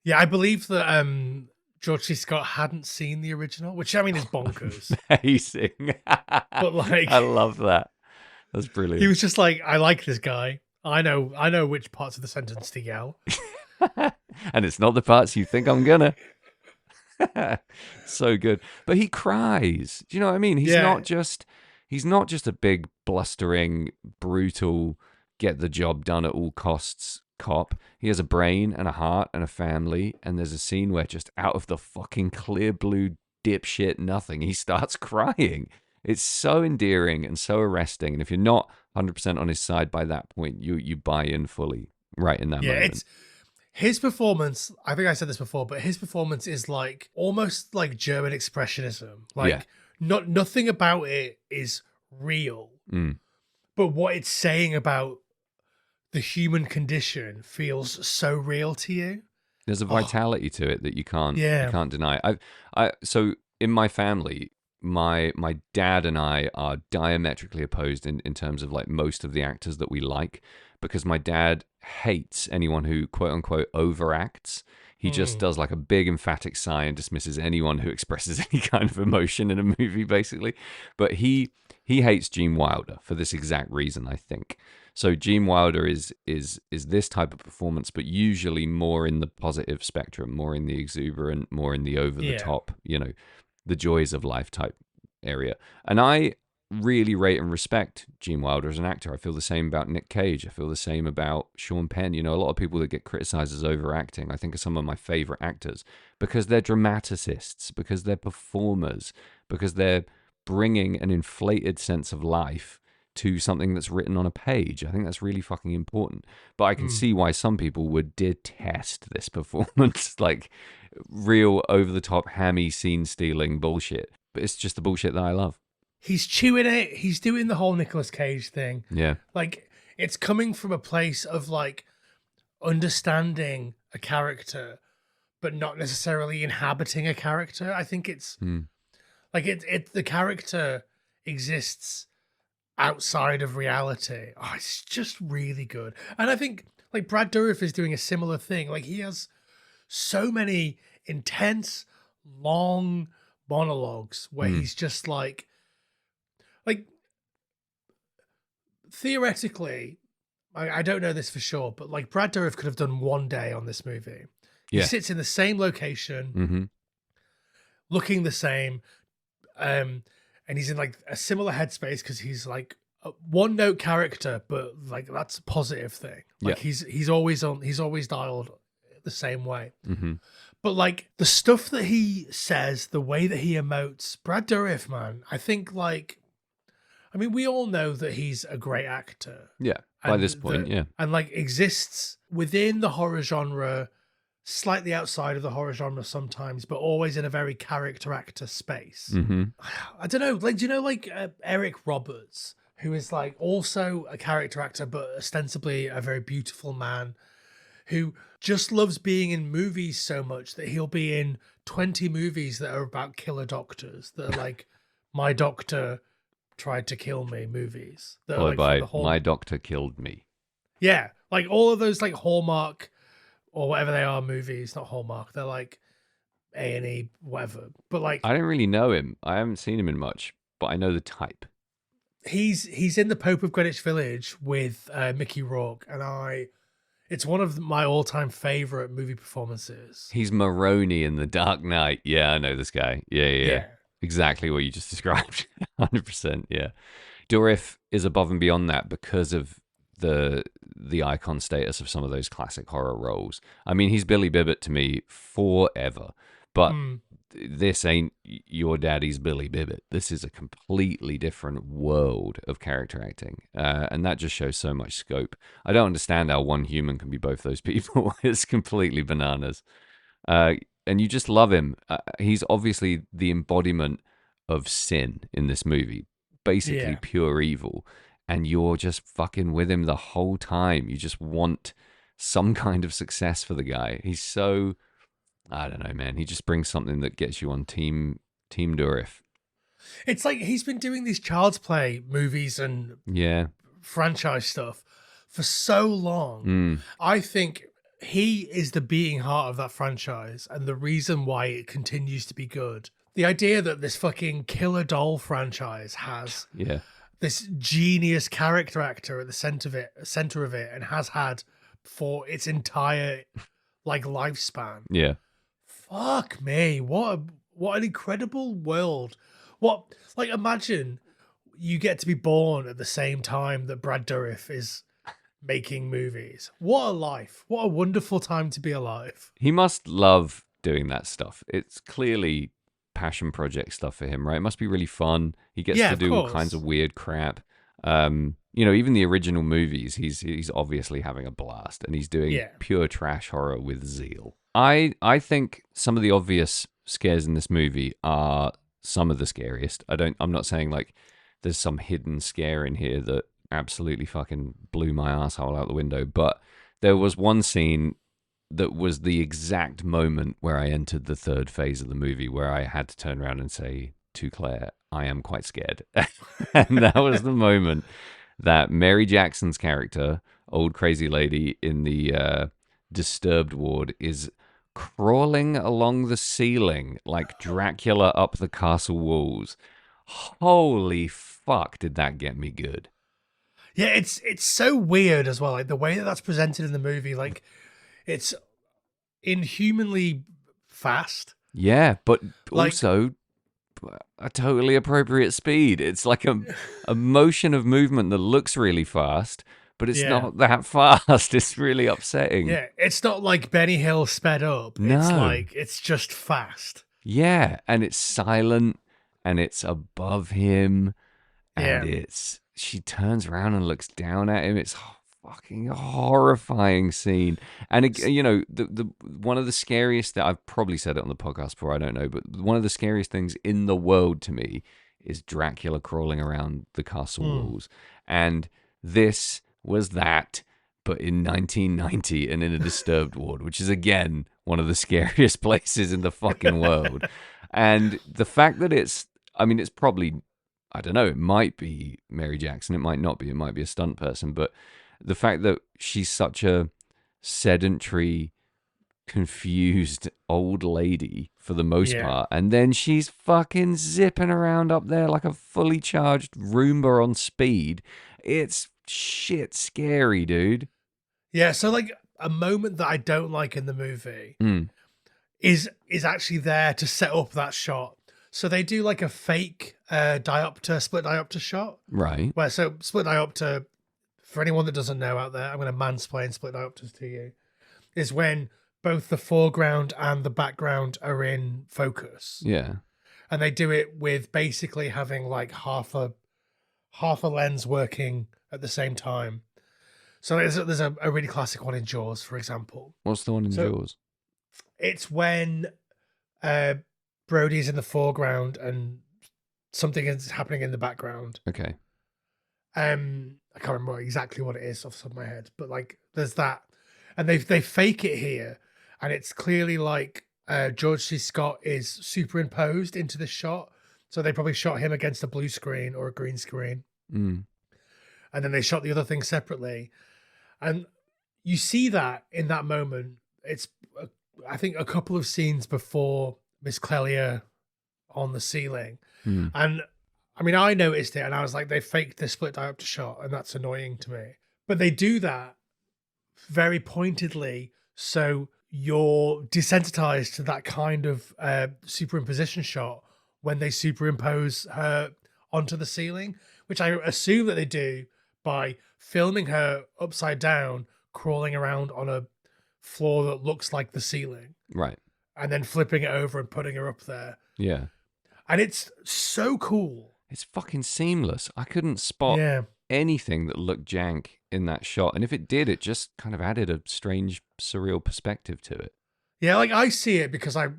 Yeah, I believe that George C. Scott hadn't seen the original, which I mean is bonkers. Amazing. But like, I love that. That's brilliant. He was just like, I like this guy. I know which parts of the sentence to yell. And it's not the parts you think I'm gonna. So good. But he cries. Do you know what I mean? He's not just a big blustering, brutal, get the job done at all costs cop. He has a brain and a heart and a family, and there's a scene where just out of the fucking clear blue dipshit nothing, he starts crying. It's so endearing and so arresting, and if you're not 100% on his side by that point, you buy in fully right in that moment. It's his performance. I think I said this before, but his performance is like almost like German expressionism. Like nothing about it is real, but what it's saying about the human condition feels so real to you. There's a vitality to it that you can't deny. So in my family, my dad and I are diametrically opposed in terms of like most of the actors that we like, because my dad hates anyone who quote unquote overacts. He just does like a big emphatic sigh and dismisses anyone who expresses any kind of emotion in a movie, basically. But he hates Gene Wilder for this exact reason, I think. So Gene Wilder is this type of performance, but usually more in the positive spectrum, more in the exuberant, more in the over the top, the joys of life type area. And I really rate and respect Gene Wilder as an actor. I feel the same about Nick Cage. I feel the same about Sean Penn. A lot of people that get criticized as overacting, I think, are some of my favorite actors because they're dramaticists, because they're performers, because they're bringing an inflated sense of life to something that's written on a page. I think that's really fucking important. But I can see why some people would detest this performance, like real over-the-top, hammy, scene-stealing bullshit. But it's just the bullshit that I love. He's chewing it. He's doing the whole Nicolas Cage thing. Yeah. Like, it's coming from a place of, like, understanding a character, but not necessarily inhabiting a character. I think it's, like, the character exists outside of reality. Oh, it's just really good. And I think, like, Brad Dourif is doing a similar thing. Like, he has so many intense, long monologues where he's just like theoretically, I don't know this for sure, but like Brad Dourif could have done one day on this movie. He sits in the same location, looking the same, and he's in like a similar headspace because he's like a one-note character, but like that's a positive thing. Like he's always dialed the same way. But like the stuff that he says, the way that he emotes, Brad Dourif, man, I think we all know that he's a great actor. Yeah, by this point, and like exists within the horror genre, slightly outside of the horror genre sometimes, but always in a very character actor space. I don't know, like, do you know like Eric Roberts, who is like also a character actor, but ostensibly a very beautiful man who just loves being in movies so much that he'll be in 20 movies that are about killer doctors that are like My Doctor Tried to Kill Me movies. Followed by My Doctor Killed Me. Yeah, like all of those like Hallmark or whatever they are movies, not Hallmark, they're like A&E, whatever. But like I don't really know him. I haven't seen him in much, but I know the type. He's in The Pope of Greenwich Village with Mickey Rourke, and it's one of my all-time favorite movie performances. He's Maroney in The Dark Knight. Yeah, I know this guy. Yeah. Exactly what you just described. 100%, yeah. Dourif is above and beyond that because of the icon status of some of those classic horror roles. I mean, he's Billy Bibbit to me forever, but this ain't your daddy's Billy Bibbit. This is a completely different world of character acting, and that just shows so much scope. I don't understand how one human can be both those people. It's completely bananas. And you just love him. He's obviously the embodiment of sin in this movie, basically pure evil. And you're just fucking with him the whole time. You just want some kind of success for the guy. He's so, I don't know, man. He just brings something that gets you on Team Dourif. It's like he's been doing these Child's Play movies and franchise stuff for so long. I think he is the beating heart of that franchise and the reason why it continues to be good. The idea that this fucking Killer Doll franchise has this genius character actor at the center of it and has had for its entire like lifespan. Yeah. Fuck me. What an incredible world. What, like, imagine you get to be born at the same time that Brad Dourif is making movies. What a life. What a wonderful time to be alive. He must love doing that stuff. It's clearly passion project stuff for him, right? It must be really fun. He gets to do all kinds of weird crap. Even the original movies, he's obviously having a blast, and he's doing pure trash horror with zeal. I think some of the obvious scares in this movie are some of the scariest. I'm not saying like there's some hidden scare in here that absolutely fucking blew my asshole out the window, but there was one scene that was the exact moment where I entered the third phase of the movie where I had to turn around and say to Claire, I am quite scared. And that was the moment that Mary Jackson's character, old crazy lady in the disturbed ward, is crawling along the ceiling like Dracula up the castle walls. Holy fuck, did that get me good. Yeah, it's so weird as well. Like the way that that's presented in the movie, like it's inhumanly fast. Yeah, but Like, also a totally appropriate speed. It's like a motion of movement that looks really fast, but it's yeah. not that fast. It's really upsetting. Yeah, it's not like Benny Hill sped up. It's No. like it's just fast. Yeah, and it's silent and it's above him and Yeah. she turns around and looks down at him. It's fucking horrifying scene. And the one of the scariest that I've probably said it on the podcast before, I don't know, but one of the scariest things in the world to me is Dracula crawling around the castle walls. And this was that, but in 1990 and in a disturbed ward, which is again one of the scariest places in the fucking world. And the fact that it's probably, I don't know, it might be Mary Jackson, it might not be, it might be a stunt person, but the fact that she's such a sedentary, confused old lady for the most part, and then she's fucking zipping around up there like a fully charged Roomba on speed. It's shit scary, dude. Yeah, so like a moment that I don't like in the movie is actually there to set up that shot. So they do like a fake split diopter shot. Right. Where so split diopter, for anyone that doesn't know out there, I'm going to mansplain split diopters to you, is when both the foreground and the background are in focus. Yeah. And they do it with basically having like half a lens working at the same time. So there's a really classic one in Jaws, for example. What's the one in Jaws? It's when Brody's in the foreground and something is happening in the background. Okay. I can't remember exactly what it is off the top of my head, but like there's that, and they fake it here, and it's clearly like George C. Scott is superimposed into this shot, so they probably shot him against a blue screen or a green screen, and then they shot the other thing separately, and you see that in that moment. It's I think a couple of scenes before Miss Clelia on the ceiling, and I mean, I noticed it and I was like, they faked the split diopter shot, and that's annoying to me. But they do that very pointedly, so you're desensitized to that kind of superimposition shot when they superimpose her onto the ceiling, which I assume that they do by filming her upside down, crawling around on a floor that looks like the ceiling. Right. And then flipping it over and putting her up there. Yeah. And it's so cool. It's fucking seamless. I couldn't spot anything that looked jank in that shot. And if it did, it just kind of added a strange, surreal perspective to it. Yeah, like I see it because I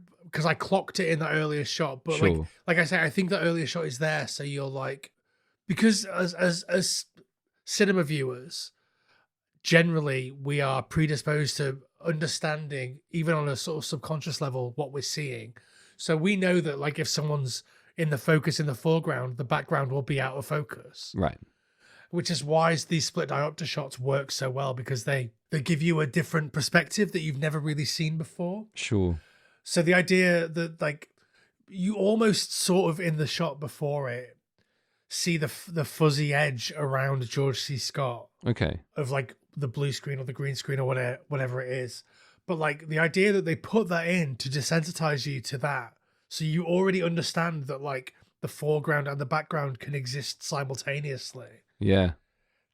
clocked it in that earlier shot. But like I say, I think the earlier shot is there. So you're like, because as cinema viewers, generally we are predisposed to understanding, even on a sort of subconscious level, what we're seeing. So we know that like if someone's in the focus in the foreground, the background will be out of focus. Right. Which is why these split diopter shots work so well, because they give you a different perspective that you've never really seen before. Sure. So the idea that like you almost sort of in the shot before it see the fuzzy edge around George C. Scott. Okay. Of like the blue screen or the green screen or whatever it is. But like the idea that they put that in to desensitize you to that, so you already understand that like the foreground and the background can exist simultaneously. Yeah.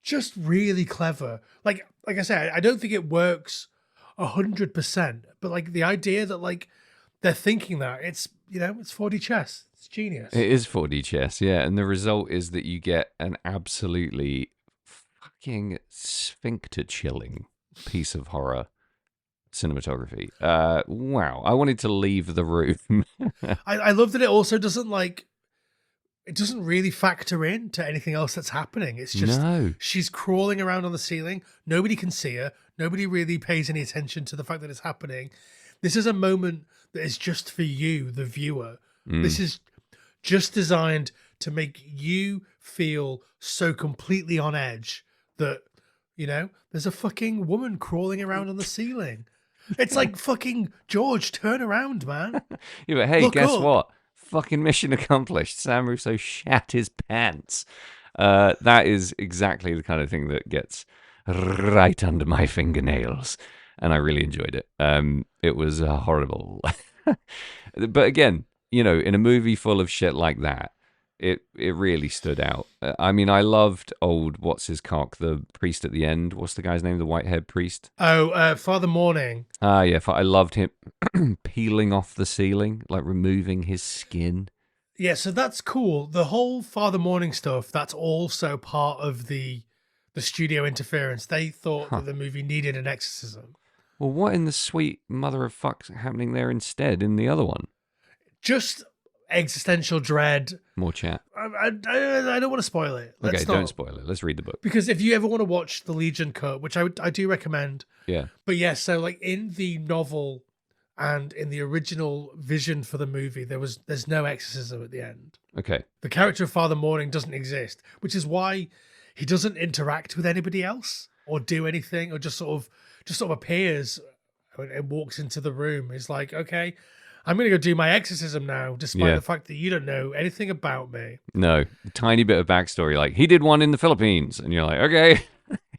Just really clever. Like I said, I don't think it works 100%, but like the idea that like they're thinking that it's 4D chess. It's genius. It is 4D chess, yeah. And the result is that you get an absolutely fucking sphincter chilling piece of horror cinematography. Wow. I wanted to leave the room. I love that it also doesn't really factor in to anything else that's happening. It's just she's crawling around on the ceiling. Nobody can see her. Nobody really pays any attention to the fact that it's happening. This is a moment that is just for you, the viewer. This is just designed to make you feel so completely on edge that, there's a fucking woman crawling around on the ceiling. It's like, fucking George, turn around, man. Yeah, but hey, Look guess up. what? Fucking mission accomplished. Sam Russo shat his pants. That is exactly the kind of thing that gets right under my fingernails, and I really enjoyed it. It was horrible, but again, in a movie full of shit like that, it really stood out. I mean, I loved old what's his cock, the priest at the end. What's the guy's name? The white-haired priest. Oh, Father Morning. Yeah, I loved him peeling off the ceiling, like removing his skin. Yeah, so that's cool. The whole Father Morning stuff, that's also part of the studio interference. They thought that the movie needed an exorcism. Well, what in the sweet mother of fuck's happening there instead in the other one? Just existential dread. More chat. I don't want to spoil it. Okay, don't spoil it. Let's read the book. Because if you ever want to watch the Legion cut, which I do recommend. Yeah. But yeah, so like in the novel and in the original vision for the movie, there's no exorcism at the end. Okay. The character of Father Morning doesn't exist, which is why he doesn't interact with anybody else or do anything, or just sort of appears and walks into the room. He's like, okay, I'm going to go do my exorcism now, despite the fact that you don't know anything about me. No, a tiny bit of backstory, like he did one in the Philippines, and you're like, okay,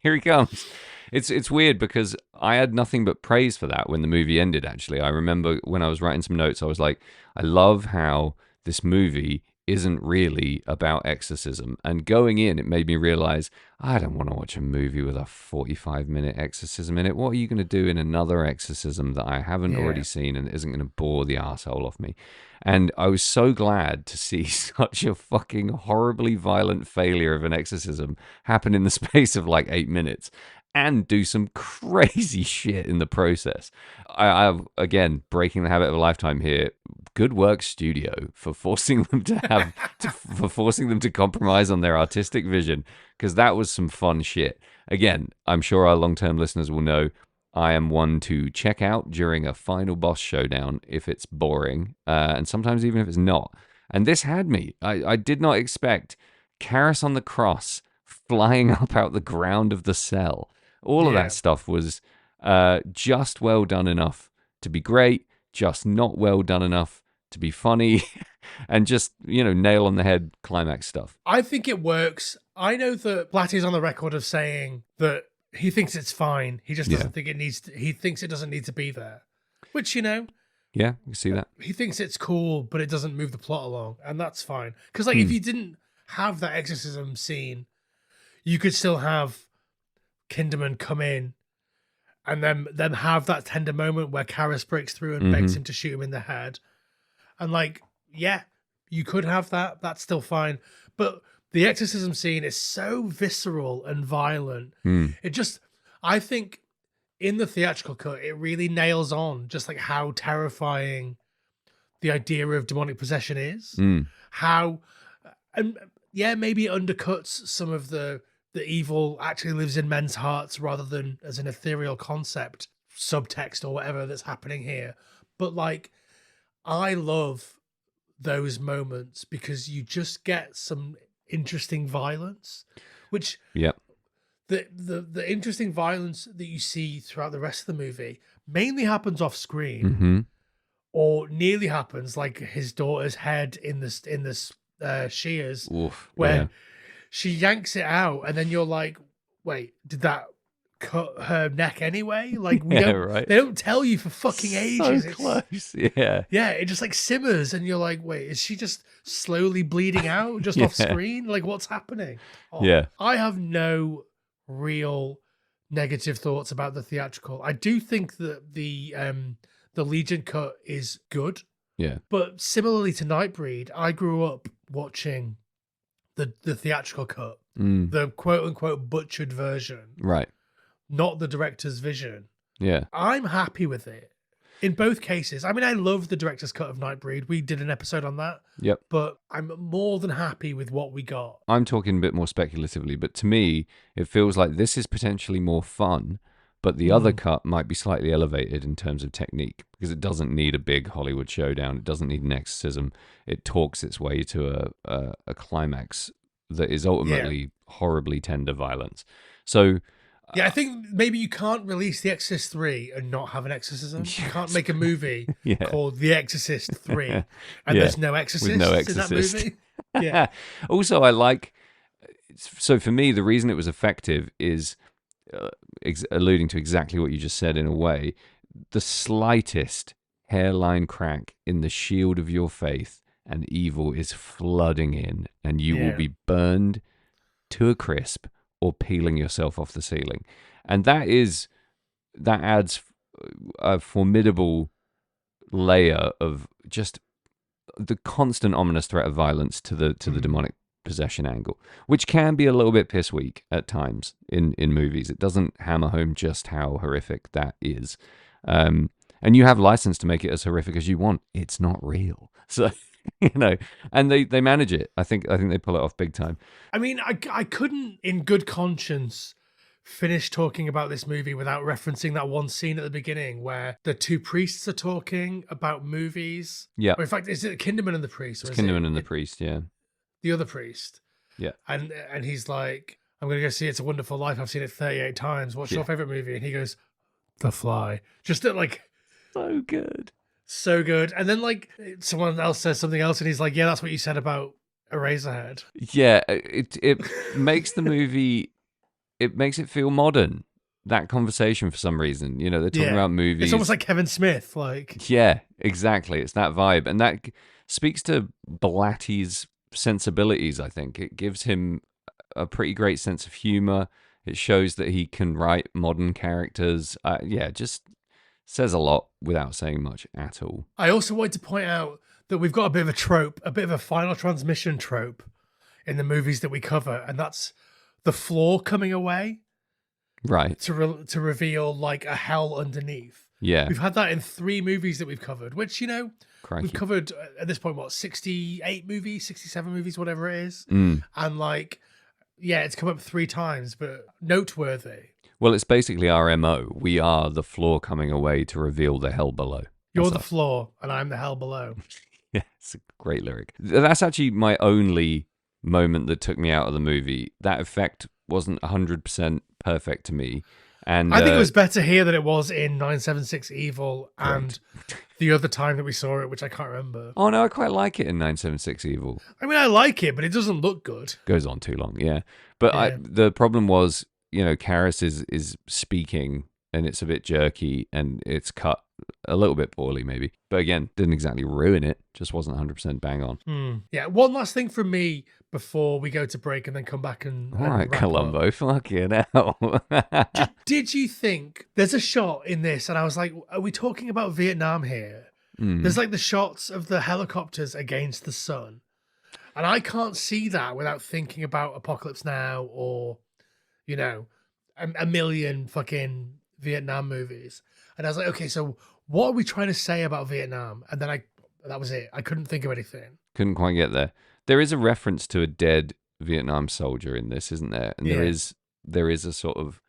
here he comes. It's weird because I had nothing but praise for that when the movie ended. Actually, I remember when I was writing some notes, I was like, I love how this movie isn't really about exorcism. And going in, it made me realize I don't want to watch a movie with a 45-minute exorcism in it. What are you going to do in another exorcism that I haven't already seen and isn't going to bore the arsehole off me? And I was so glad to see such a fucking horribly violent failure of an exorcism happen in the space of like 8 minutes. And do some crazy shit in the process. I've again breaking the habit of a lifetime here. Good work, studio, for forcing them to compromise on their artistic vision, because that was some fun shit. Again, I'm sure our long-term listeners will know I am one to check out during a final boss showdown if it's boring, and sometimes even if it's not. And this had me. I did not expect Karis on the cross flying up out the ground of the cell. All of that stuff was just well done enough to be great, just not well done enough to be funny, and just, nail on the head climax stuff. I think it works. I know that Blatty's on the record of saying that he thinks it's fine. He just doesn't think it needs to, he thinks it doesn't need to be there. Which, Yeah, you can see that. He thinks it's cool, but it doesn't move the plot along, and that's fine. Because, if you didn't have that exorcism scene, you could still have Kinderman come in and then have that tender moment where Karis breaks through and begs him to shoot him in the head. And you could have that. That's still fine. But the exorcism scene is so visceral and violent. It just, I think in the theatrical cut, it really nails on just like how terrifying the idea of demonic possession is. How, and maybe it undercuts some of the evil actually lives in men's hearts rather than as an ethereal concept, subtext or whatever that's happening here. But I love those moments because you just get some interesting violence, which the interesting violence that you see throughout the rest of the movie mainly happens off screen or nearly happens, like his daughter's head in this shears. Oof, where she yanks it out, and then you're like, wait, did that cut her neck anyway? Like, they don't tell you for fucking ages. So close, yeah. Yeah, it just simmers, and you're like, wait, is she just slowly bleeding out just off screen? Like, what's happening? I have no real negative thoughts about the theatrical. I do think that the Legion cut is good. Yeah. But similarly to Nightbreed, I grew up watching the theatrical cut, the quote unquote butchered version, right? Not the director's vision. Yeah, I'm happy with it in both cases. I mean, I love the director's cut of Nightbreed. We did an episode on that. Yep. But I'm more than happy with what we got. I'm talking a bit more speculatively, but to me, it feels like this is potentially more fun, but the other cut might be slightly elevated in terms of technique because it doesn't need a big Hollywood showdown. It doesn't need an exorcism. It talks its way to a climax that is ultimately horribly tender violence. So Yeah, I think maybe you can't release The Exorcist 3 and not have an exorcism. You can't make a movie called The Exorcist 3 and there's no exorcist, with no in that exorcist. movie. Yeah. Also, I like. So for me, the reason it was effective is alluding to exactly what you just said in a way. The slightest hairline crack in the shield of your faith, and evil is flooding in, and you will be burned to a crisp or peeling yourself off the ceiling. And that adds a formidable layer of just the constant ominous threat of violence to the demonic possession angle, which can be a little bit piss weak at times in movies. It doesn't hammer home just how horrific that is. And you have license to make it as horrific as you want. It's not real. So, and they manage it. I think they pull it off big time. I mean, I couldn't in good conscience finish talking about this movie without referencing that one scene at the beginning where the two priests are talking about movies. Yeah. Or in fact, is it Kinderman and the priest? It's Kinderman and the priest, yeah. The other priest. Yeah. And he's like, I'm going to go see It's a Wonderful Life. I've seen it 38 times. What's your favorite movie? And he goes, The Fly. Just like... So good. So good. And then like someone else says something else and he's like, yeah, that's what you said about Eraserhead. Yeah, it makes the movie... It makes it feel modern, that conversation, for some reason. They're talking about movies. It's almost like Kevin Smith. Like, yeah, exactly. It's that vibe. And that speaks to Blatty's sensibilities, I think. It gives him a pretty great sense of humor. It shows that he can write modern characters. Just says a lot without saying much at all. I also wanted to point out that we've got a bit of a trope, a bit of a Final Transmission trope in the movies that we cover, and that's the floor coming away, right? To reveal like a hell underneath. Yeah, we've had that in 3 movies that we've covered, which Crikey. We've covered at this point 68 movies, 67 movies, whatever it is, and it's come up 3 times, but noteworthy. Well, it's basically our MO. We are the floor coming away to reveal the hell below. You're the floor, and I'm the hell below. Yeah, it's a great lyric. That's actually my only moment that took me out of the movie. That effect wasn't 100% perfect to me, and I think it was better here than it was in 976 Evil and the other time that we saw it, which I can't remember. Oh no, I quite like it in 976 Evil. I mean, I like it, but it doesn't look good. Goes on too long, yeah. But the problem was, Karras is speaking and it's a bit jerky and it's cut a little bit poorly maybe. But again, didn't exactly ruin it. Just wasn't 100% bang on. Yeah, one last thing from me before we go to break and then come back and all right, wrap Columbo, up. Fucking hell. Did you think there's a shot in this and I was like, are we talking about Vietnam here? There's like the shots of the helicopters against the sun. And I can't see that without thinking about Apocalypse Now or, a million fucking Vietnam movies. And I was like, okay, so what are we trying to say about Vietnam? And then that was it. I couldn't think of anything. Couldn't quite get there. There is a reference to a dead Vietnam soldier in this, isn't there? And there is a sort of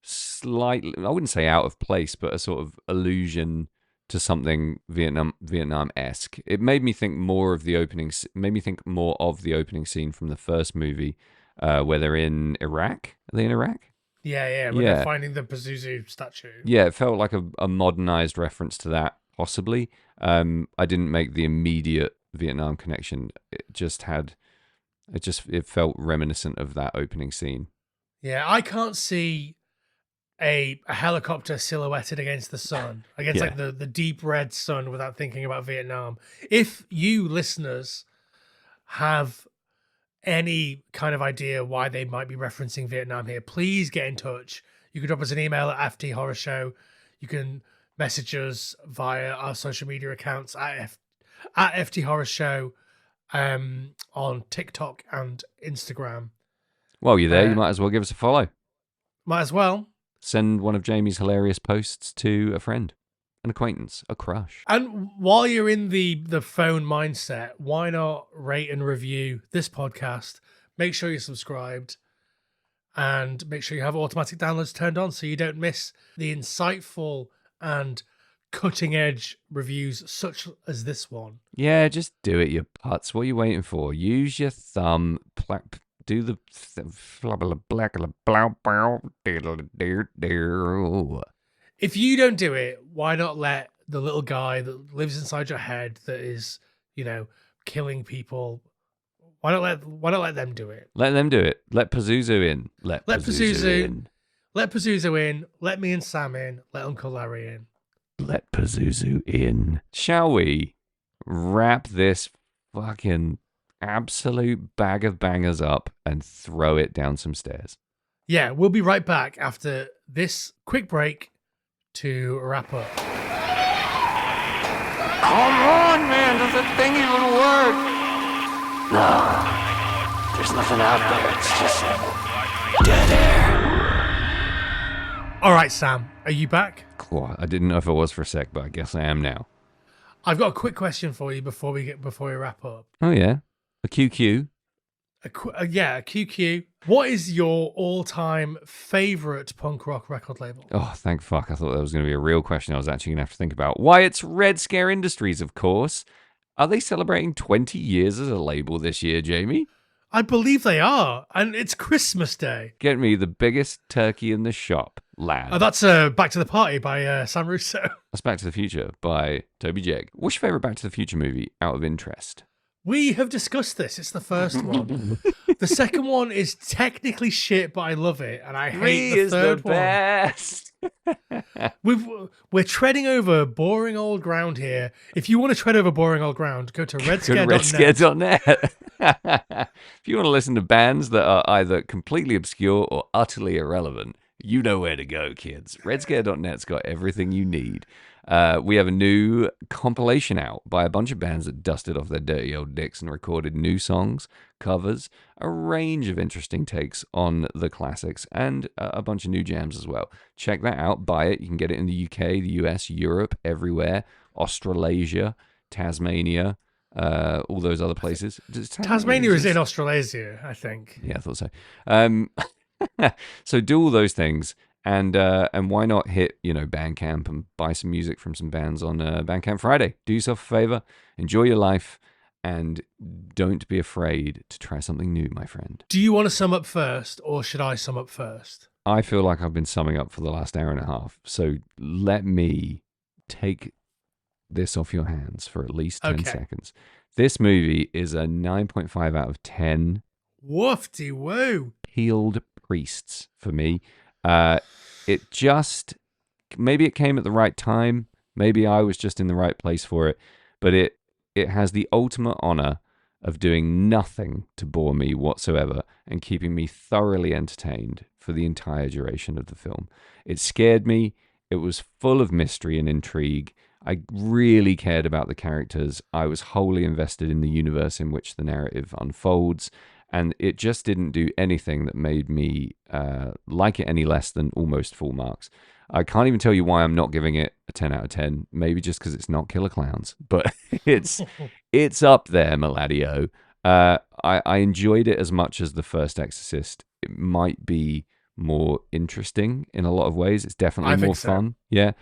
slightly, I wouldn't say out of place, but a sort of allusion to something Vietnam-esque. It made me think more of the opening scene from the first movie, where they're in Iraq. Are they in Iraq? Yeah, when they're finding the Pazuzu statue. Yeah, it felt like a modernized reference to that, possibly. I didn't make the immediate Vietnam connection. It felt reminiscent of that opening scene. Yeah, I can't see a helicopter silhouetted against the sun, against like the deep red sun, without thinking about Vietnam. If you listeners have any kind of idea why they might be referencing Vietnam here, please get in touch. You can drop us an email at FT Horror Show. You can message us via our social media accounts at FT Horror Show on TikTok and Instagram. While you're there, you might as well give us a follow. Might as well. Send one of Jamie's hilarious posts to a friend, an acquaintance, a crush. And while you're in the phone mindset, why not rate and review this podcast? Make sure you're subscribed and make sure you have automatic downloads turned on so you don't miss the insightful and cutting edge reviews such as this one. Yeah, just do it, you putz. What are you waiting for? Use your thumb, Do the If you don't do it, why not let the little guy that lives inside your head that is, killing people? Why not let them do it? Let them do it. Let Pazuzu in. Let Pazuzu in. Let Pazuzu in. Let me and Sam in. Let Uncle Larry in. Let Pazuzu in. Shall we wrap this fucking absolute bag of bangers up and throw it down some stairs? Yeah, we'll be right back after this quick break to wrap up. Come on, man. Does that thing even work? No. There's nothing out there. It's just dead air. All right, Sam, are you back? Cool. I didn't know if I was for a sec, but I guess I am now. I've got a quick question for you before we wrap up. Oh yeah, a QQ. A QQ. What is your all-time favorite punk rock record label? Oh, thank fuck! I thought that was going to be a real question. I was actually going to have to think about. Why, it's Red Scare Industries, of course. Are they celebrating 20 years as a label this year, Jamie? I believe they are, and it's Christmas Day. Get me the biggest turkey in the shop, lad. Oh, that's Back to the Party by Sam Russo. That's Back to the Future by Toby Jegg. What's your favourite Back to the Future movie, out of interest? We have discussed this. It's the first one. The second one is technically shit, but I love it, and I hate the third one. Best. We're treading over boring old ground here. If you want to tread over boring old ground, go to redscare.net. If you want to listen to bands that are either completely obscure or utterly irrelevant, you know where to go, kids. Redscare.net's got everything you need. We have a new compilation out by a bunch of bands that dusted off their dirty old dicks and recorded new songs, covers, a range of interesting takes on the classics, and a bunch of new jams as well. Check that out, buy it. You can get it in the UK, the US, Europe, everywhere, Australasia, Tasmania, all those other places. Tasmania is in Australasia, I think. Yeah, I thought so. So do all those things. And why not hit, Bandcamp and buy some music from some bands on Bandcamp Friday. Do yourself a favor, enjoy your life, and don't be afraid to try something new, my friend. Do you want to sum up first, or should I sum up first? I feel like I've been summing up for the last hour and a half, so let me take this off your hands for at least 10 seconds. This movie is a 9.5 out of 10. Woofty-woo. Healed priests for me. It just, maybe it came at the right time. Maybe I was just in the right place for it. But it has the ultimate honor of doing nothing to bore me whatsoever and keeping me thoroughly entertained for the entire duration of the film. It scared me. It was full of mystery and intrigue. I really cared about the characters. I was wholly invested in the universe in which the narrative unfolds. And it just didn't do anything that made me like it any less than almost full marks. I can't even tell you why I'm not giving it a 10 out of 10. Maybe just because it's not Killer Clowns. But it's up there, Maladio. I enjoyed it as much as the first Exorcist. It might be more interesting in a lot of ways. It's definitely more fun. Yeah.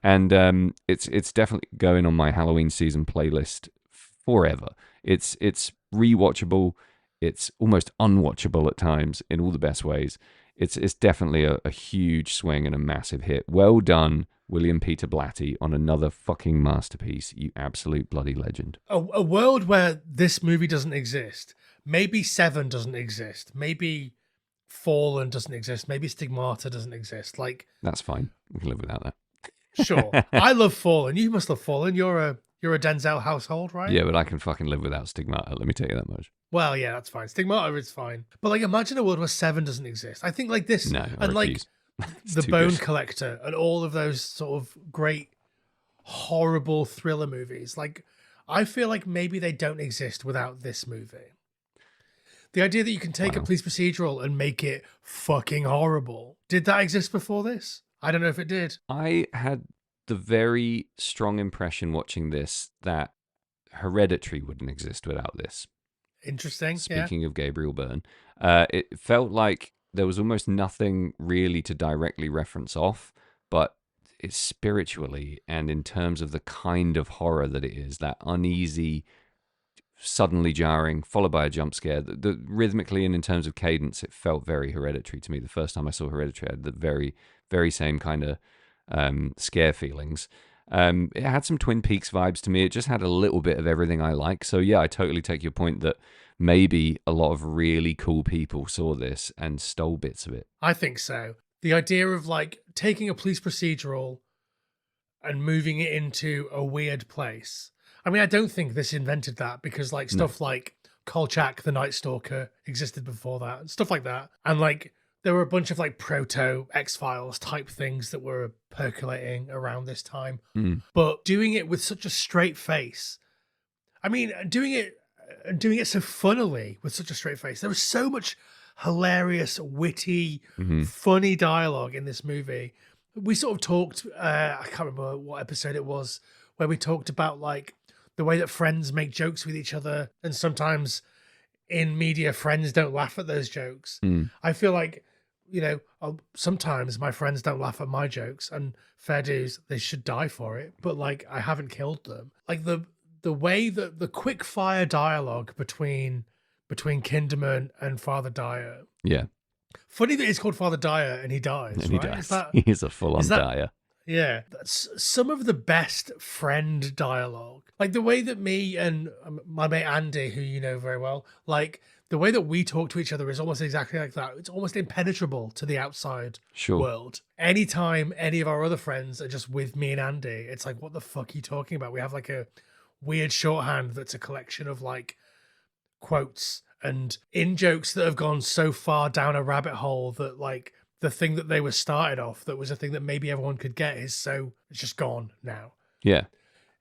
And it's definitely going on my Halloween season playlist forever. It's rewatchable. It's almost unwatchable at times in all the best ways. It's definitely a huge swing and a massive hit. Well done, William Peter Blatty, on another fucking masterpiece. You absolute bloody legend. A world where this movie doesn't exist. Maybe Seven doesn't exist. Maybe Fallen doesn't exist. Maybe Stigmata doesn't exist. That's fine. We can live without that. Sure. I love Fallen. You must love Fallen. You're a Denzel household, right? Yeah, but I can fucking live without Stigmata. Let me tell you that much. Well, yeah, that's fine. Stigmata is fine. But imagine a world where Seven doesn't exist. I think this, no, and The Bone Collector, and all of those sort of great, horrible thriller movies. I feel like maybe they don't exist without this movie. The idea that you can take a police procedural and make it fucking horrible. Did that exist before this? I don't know if it did. I had the very strong impression watching this that Hereditary wouldn't exist without this. Interesting. Speaking of Gabriel Byrne, it felt like there was almost nothing really to directly reference off, but it's spiritually and in terms of the kind of horror that it is, that uneasy, suddenly jarring, followed by a jump scare. The rhythmically and in terms of cadence, it felt very Hereditary to me. The first time I saw Hereditary, I had the very, very same kind of scare feelings. It had some Twin Peaks vibes to me. It just had a little bit of everything I like. So yeah, I totally take your point that maybe a lot of really cool people saw this and stole bits of it. I think so. The idea of like taking a police procedural and moving it into a weird place. I mean, I don't think this invented that because like stuff like Kolchak the Night Stalker existed before that and stuff like that. And like there were a bunch of like proto X-Files type things that were percolating around this time. But doing it with such a straight face. I mean, doing it so funnily with such a straight face. There was so much hilarious, witty, funny dialogue in this movie. We sort of talked, I can't remember what episode it was, where we talked about like the way that friends make jokes with each other. And sometimes in media, friends don't laugh at those jokes. I feel like, you know, sometimes my friends don't laugh at my jokes, and fair dues, they should die for it. But like, I haven't killed them. Like the way that the quick fire dialogue between Kinderman and Father Dyer. Yeah. Funny that it's called Father Dyer and he dies. And right? he dies. He's a full-on Dyer. Yeah. That's some of the best friend dialogue. Like the way that me and my mate Andy, who you know very well, like the way that we talk to each other is almost exactly like that. It's almost impenetrable to the outside world. Anytime any of our other friends are just with me and Andy, it's like, what the fuck are you talking about? We have like a weird shorthand that's a collection of like quotes and in jokes that have gone so far down a rabbit hole that like the thing that they were started off that was a thing that maybe everyone could get it's just gone now. Yeah.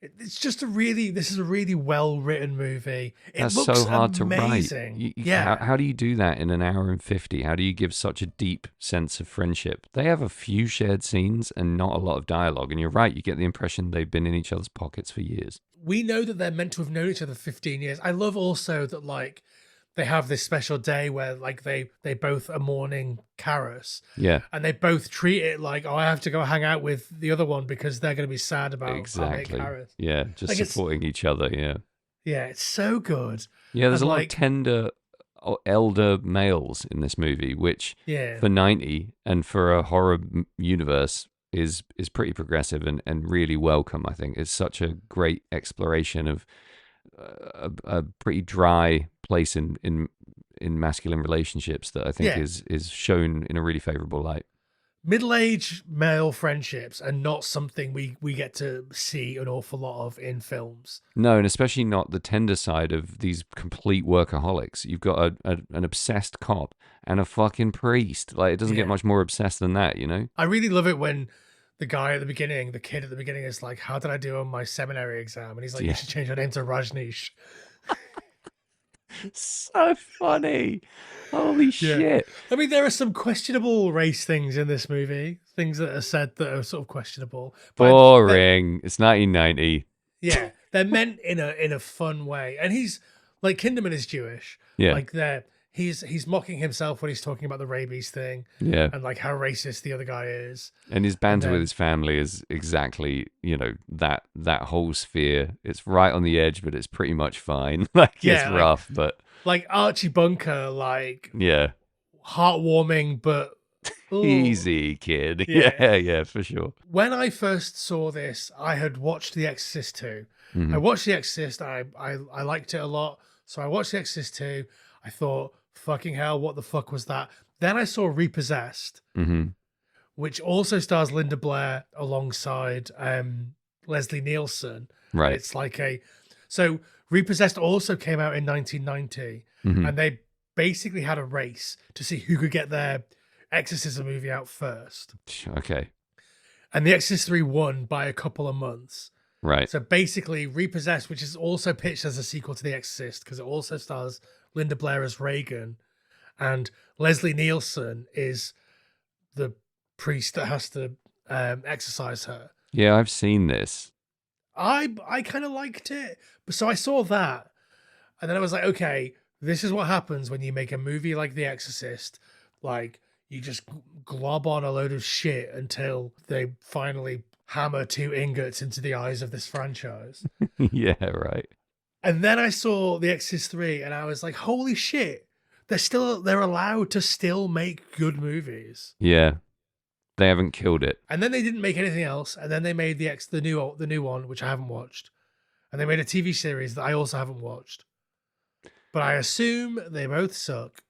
It's just this is a really well written movie. That's looks so hard amazing. to write. Yeah. How do you do that in an hour and 50? How do you give such a deep sense of friendship? They have a few shared scenes and not a lot of dialogue. And you're right, you get the impression they've been in each other's pockets for years. We know that they're meant to have known each other 15 years. I love also that like they have this special day where like they both are mourning Karis. Yeah. And they both treat it like, oh, I have to go hang out with the other one because they're going to be sad about exactly. Karis. Yeah, just like supporting each other, yeah. Yeah, it's so good. Yeah, there's a lot of tender elder males in this movie, which for 90 and for a horror universe is pretty progressive and really welcome, I think. It's such a great exploration of a pretty dry place in masculine relationships that I think is shown in a really favorable light. Middle-aged male friendships are not something we get to see an awful lot of in films. No, and especially not the tender side of these complete workaholics. You've got an obsessed cop and a fucking priest. Like, it doesn't get much more obsessed than that, you know? I really love it when the kid at the beginning is like, how did I do on my seminary exam? And he's like, you should change your name to Rajneesh. So funny. Holy shit. I mean, there are some questionable race things in this movie, things that are said that are sort of questionable. Boring. It's 1990. Yeah, they're meant in a fun way. And he's like, Kinderman is Jewish. Yeah. Like he's mocking himself when he's talking about the rabies thing. Yeah. And like how racist the other guy is. And his banter with his family is exactly, you know, that whole sphere. It's right on the edge, but it's pretty much fine. Like, it's rough, but like Archie Bunker, like heartwarming, but easy, kid. Yeah, for sure. When I first saw this, I had watched The Exorcist 2. I watched The Exorcist. I liked it a lot. So I watched The Exorcist 2. I thought, fucking hell, what the fuck was that? Then I saw Repossessed, which also stars Linda Blair alongside Leslie Nielsen. Right. It's like so Repossessed also came out in 1990, and they basically had a race to see who could get their Exorcism movie out first. Okay. And The Exorcist 3 won by a couple of months. Right. So basically, Repossessed, which is also pitched as a sequel to The Exorcist, because it also stars Linda Blair as Reagan, and Leslie Nielsen is the priest that has to exorcise her. Yeah, I've seen this. I kind of liked it, but so I saw that, and then I was like, okay, this is what happens when you make a movie like The Exorcist. Like, you just glob on a load of shit until they finally hammer 2 ingots into the eyes of this franchise. Yeah, right. And then I saw The Exorcist 3 and I was like, holy shit, they're allowed to still make good movies. Yeah. They haven't killed it. And then they didn't make anything else. And then they made the new one, which I haven't watched. And they made a TV series that I also haven't watched. But I assume they both suck.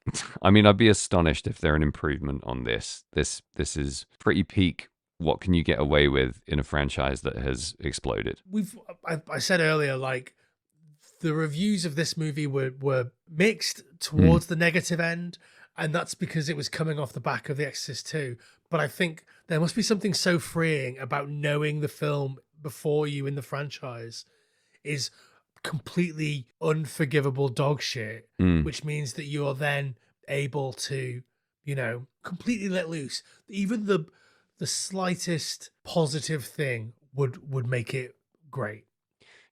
I mean, I'd be astonished if they're an improvement on this. This is pretty peak. What can you get away with in a franchise that has exploded? I said earlier, like, the reviews of this movie were mixed towards the negative end, and that's because it was coming off the back of The Exorcist 2. But I think there must be something so freeing about knowing the film before you in the franchise is completely unforgivable dog shit, which means that you're then able to, completely let loose. Even the slightest positive thing would make it great.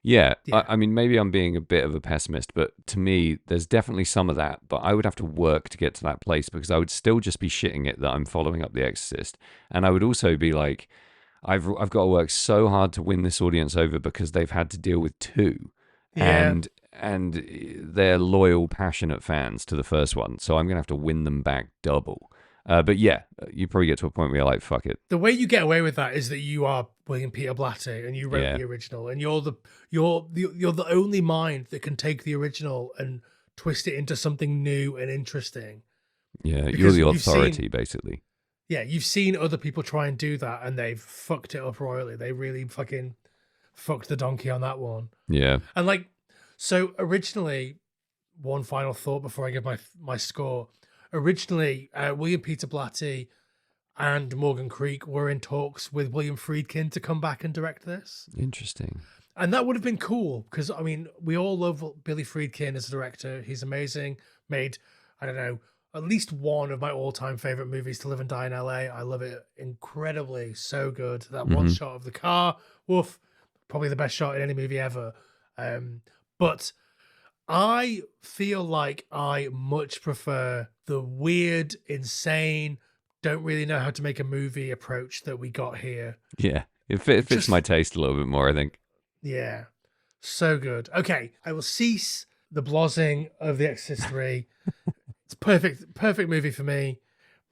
Yeah. I mean, maybe I'm being a bit of a pessimist, but to me, there's definitely some of that. But I would have to work to get to that place because I would still just be shitting it that I'm following up The Exorcist. And I would also be like, I've got to work so hard to win this audience over because they've had to deal with 2. Yeah. And they're loyal, passionate fans to the first one. So I'm going to have to win them back double. But yeah, you probably get to a point where you're like, fuck it. The way you get away with that is that you are William Peter Blatty and you wrote the original, and you're the only mind that can take the original and twist it into something new and interesting. Yeah, you're the authority, basically. Yeah, you've seen other people try and do that, and they've fucked it up royally. They really fucking fucked the donkey on that one. Yeah. And so originally, one final thought before I give my score. Originally, William Peter Blatty and Morgan Creek were in talks with William Friedkin to come back and direct this. Interesting. And that would have been cool because, I mean, we all love Billy Friedkin as a director. He's amazing. Made, I don't know, at least one of my all-time favorite movies, To Live and Die in LA. I love it incredibly. So good. That one shot of the car, woof, probably the best shot in any movie ever. But I feel like I much prefer the weird, insane, don't really know how to make a movie approach that we got here. Yeah, it fits my taste a little bit more, I think. Yeah, so good. Okay, I will cease the blozzing of The Exorcist 3. It's perfect movie for me.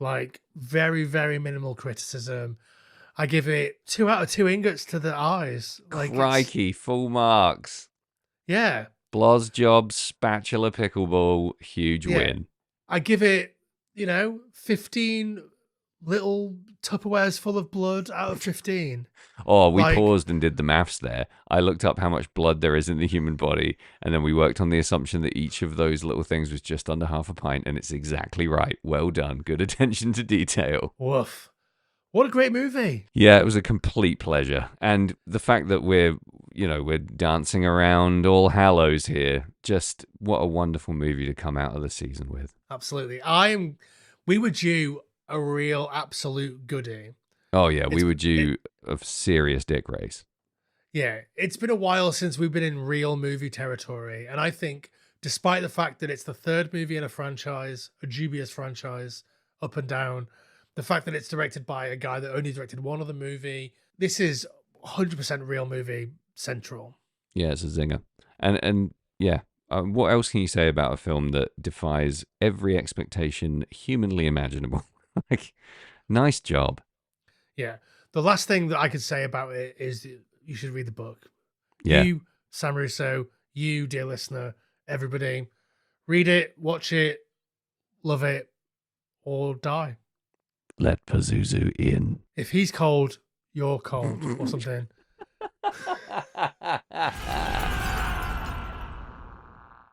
Like, very, very minimal criticism. I give it 2 out of 2 ingots to the eyes. Like, crikey, full marks. Yeah. Bloz job, spatula pickleball, huge win. I give it, 15 little Tupperwares full of blood out of 15. Oh, we paused and did the maths there. I looked up how much blood there is in the human body, and then we worked on the assumption that each of those little things was just under half a pint, and it's exactly right. Well done. Good attention to detail. Woof. What a great movie. Yeah, it was a complete pleasure. And the fact that we're dancing around All Hallows here, just what a wonderful movie to come out of the season with. Absolutely. We were due a real absolute goodie. Oh yeah, we were due a serious dick race. Yeah, it's been a while since we've been in real movie territory. And I think despite the fact that it's the third movie in a franchise, a dubious franchise, up and down, the fact that it's directed by a guy that only directed one other movie, this is 100% real movie central. Yeah, it's a zinger. And yeah, what else can you say about a film that defies every expectation humanly imaginable? Like, nice job. Yeah. The last thing that I could say about it is you should read the book. Yeah. You, Sam Russo, you, dear listener, everybody, read it, watch it, love it, or die. Let Pazuzu in. If he's cold, you're cold, or something.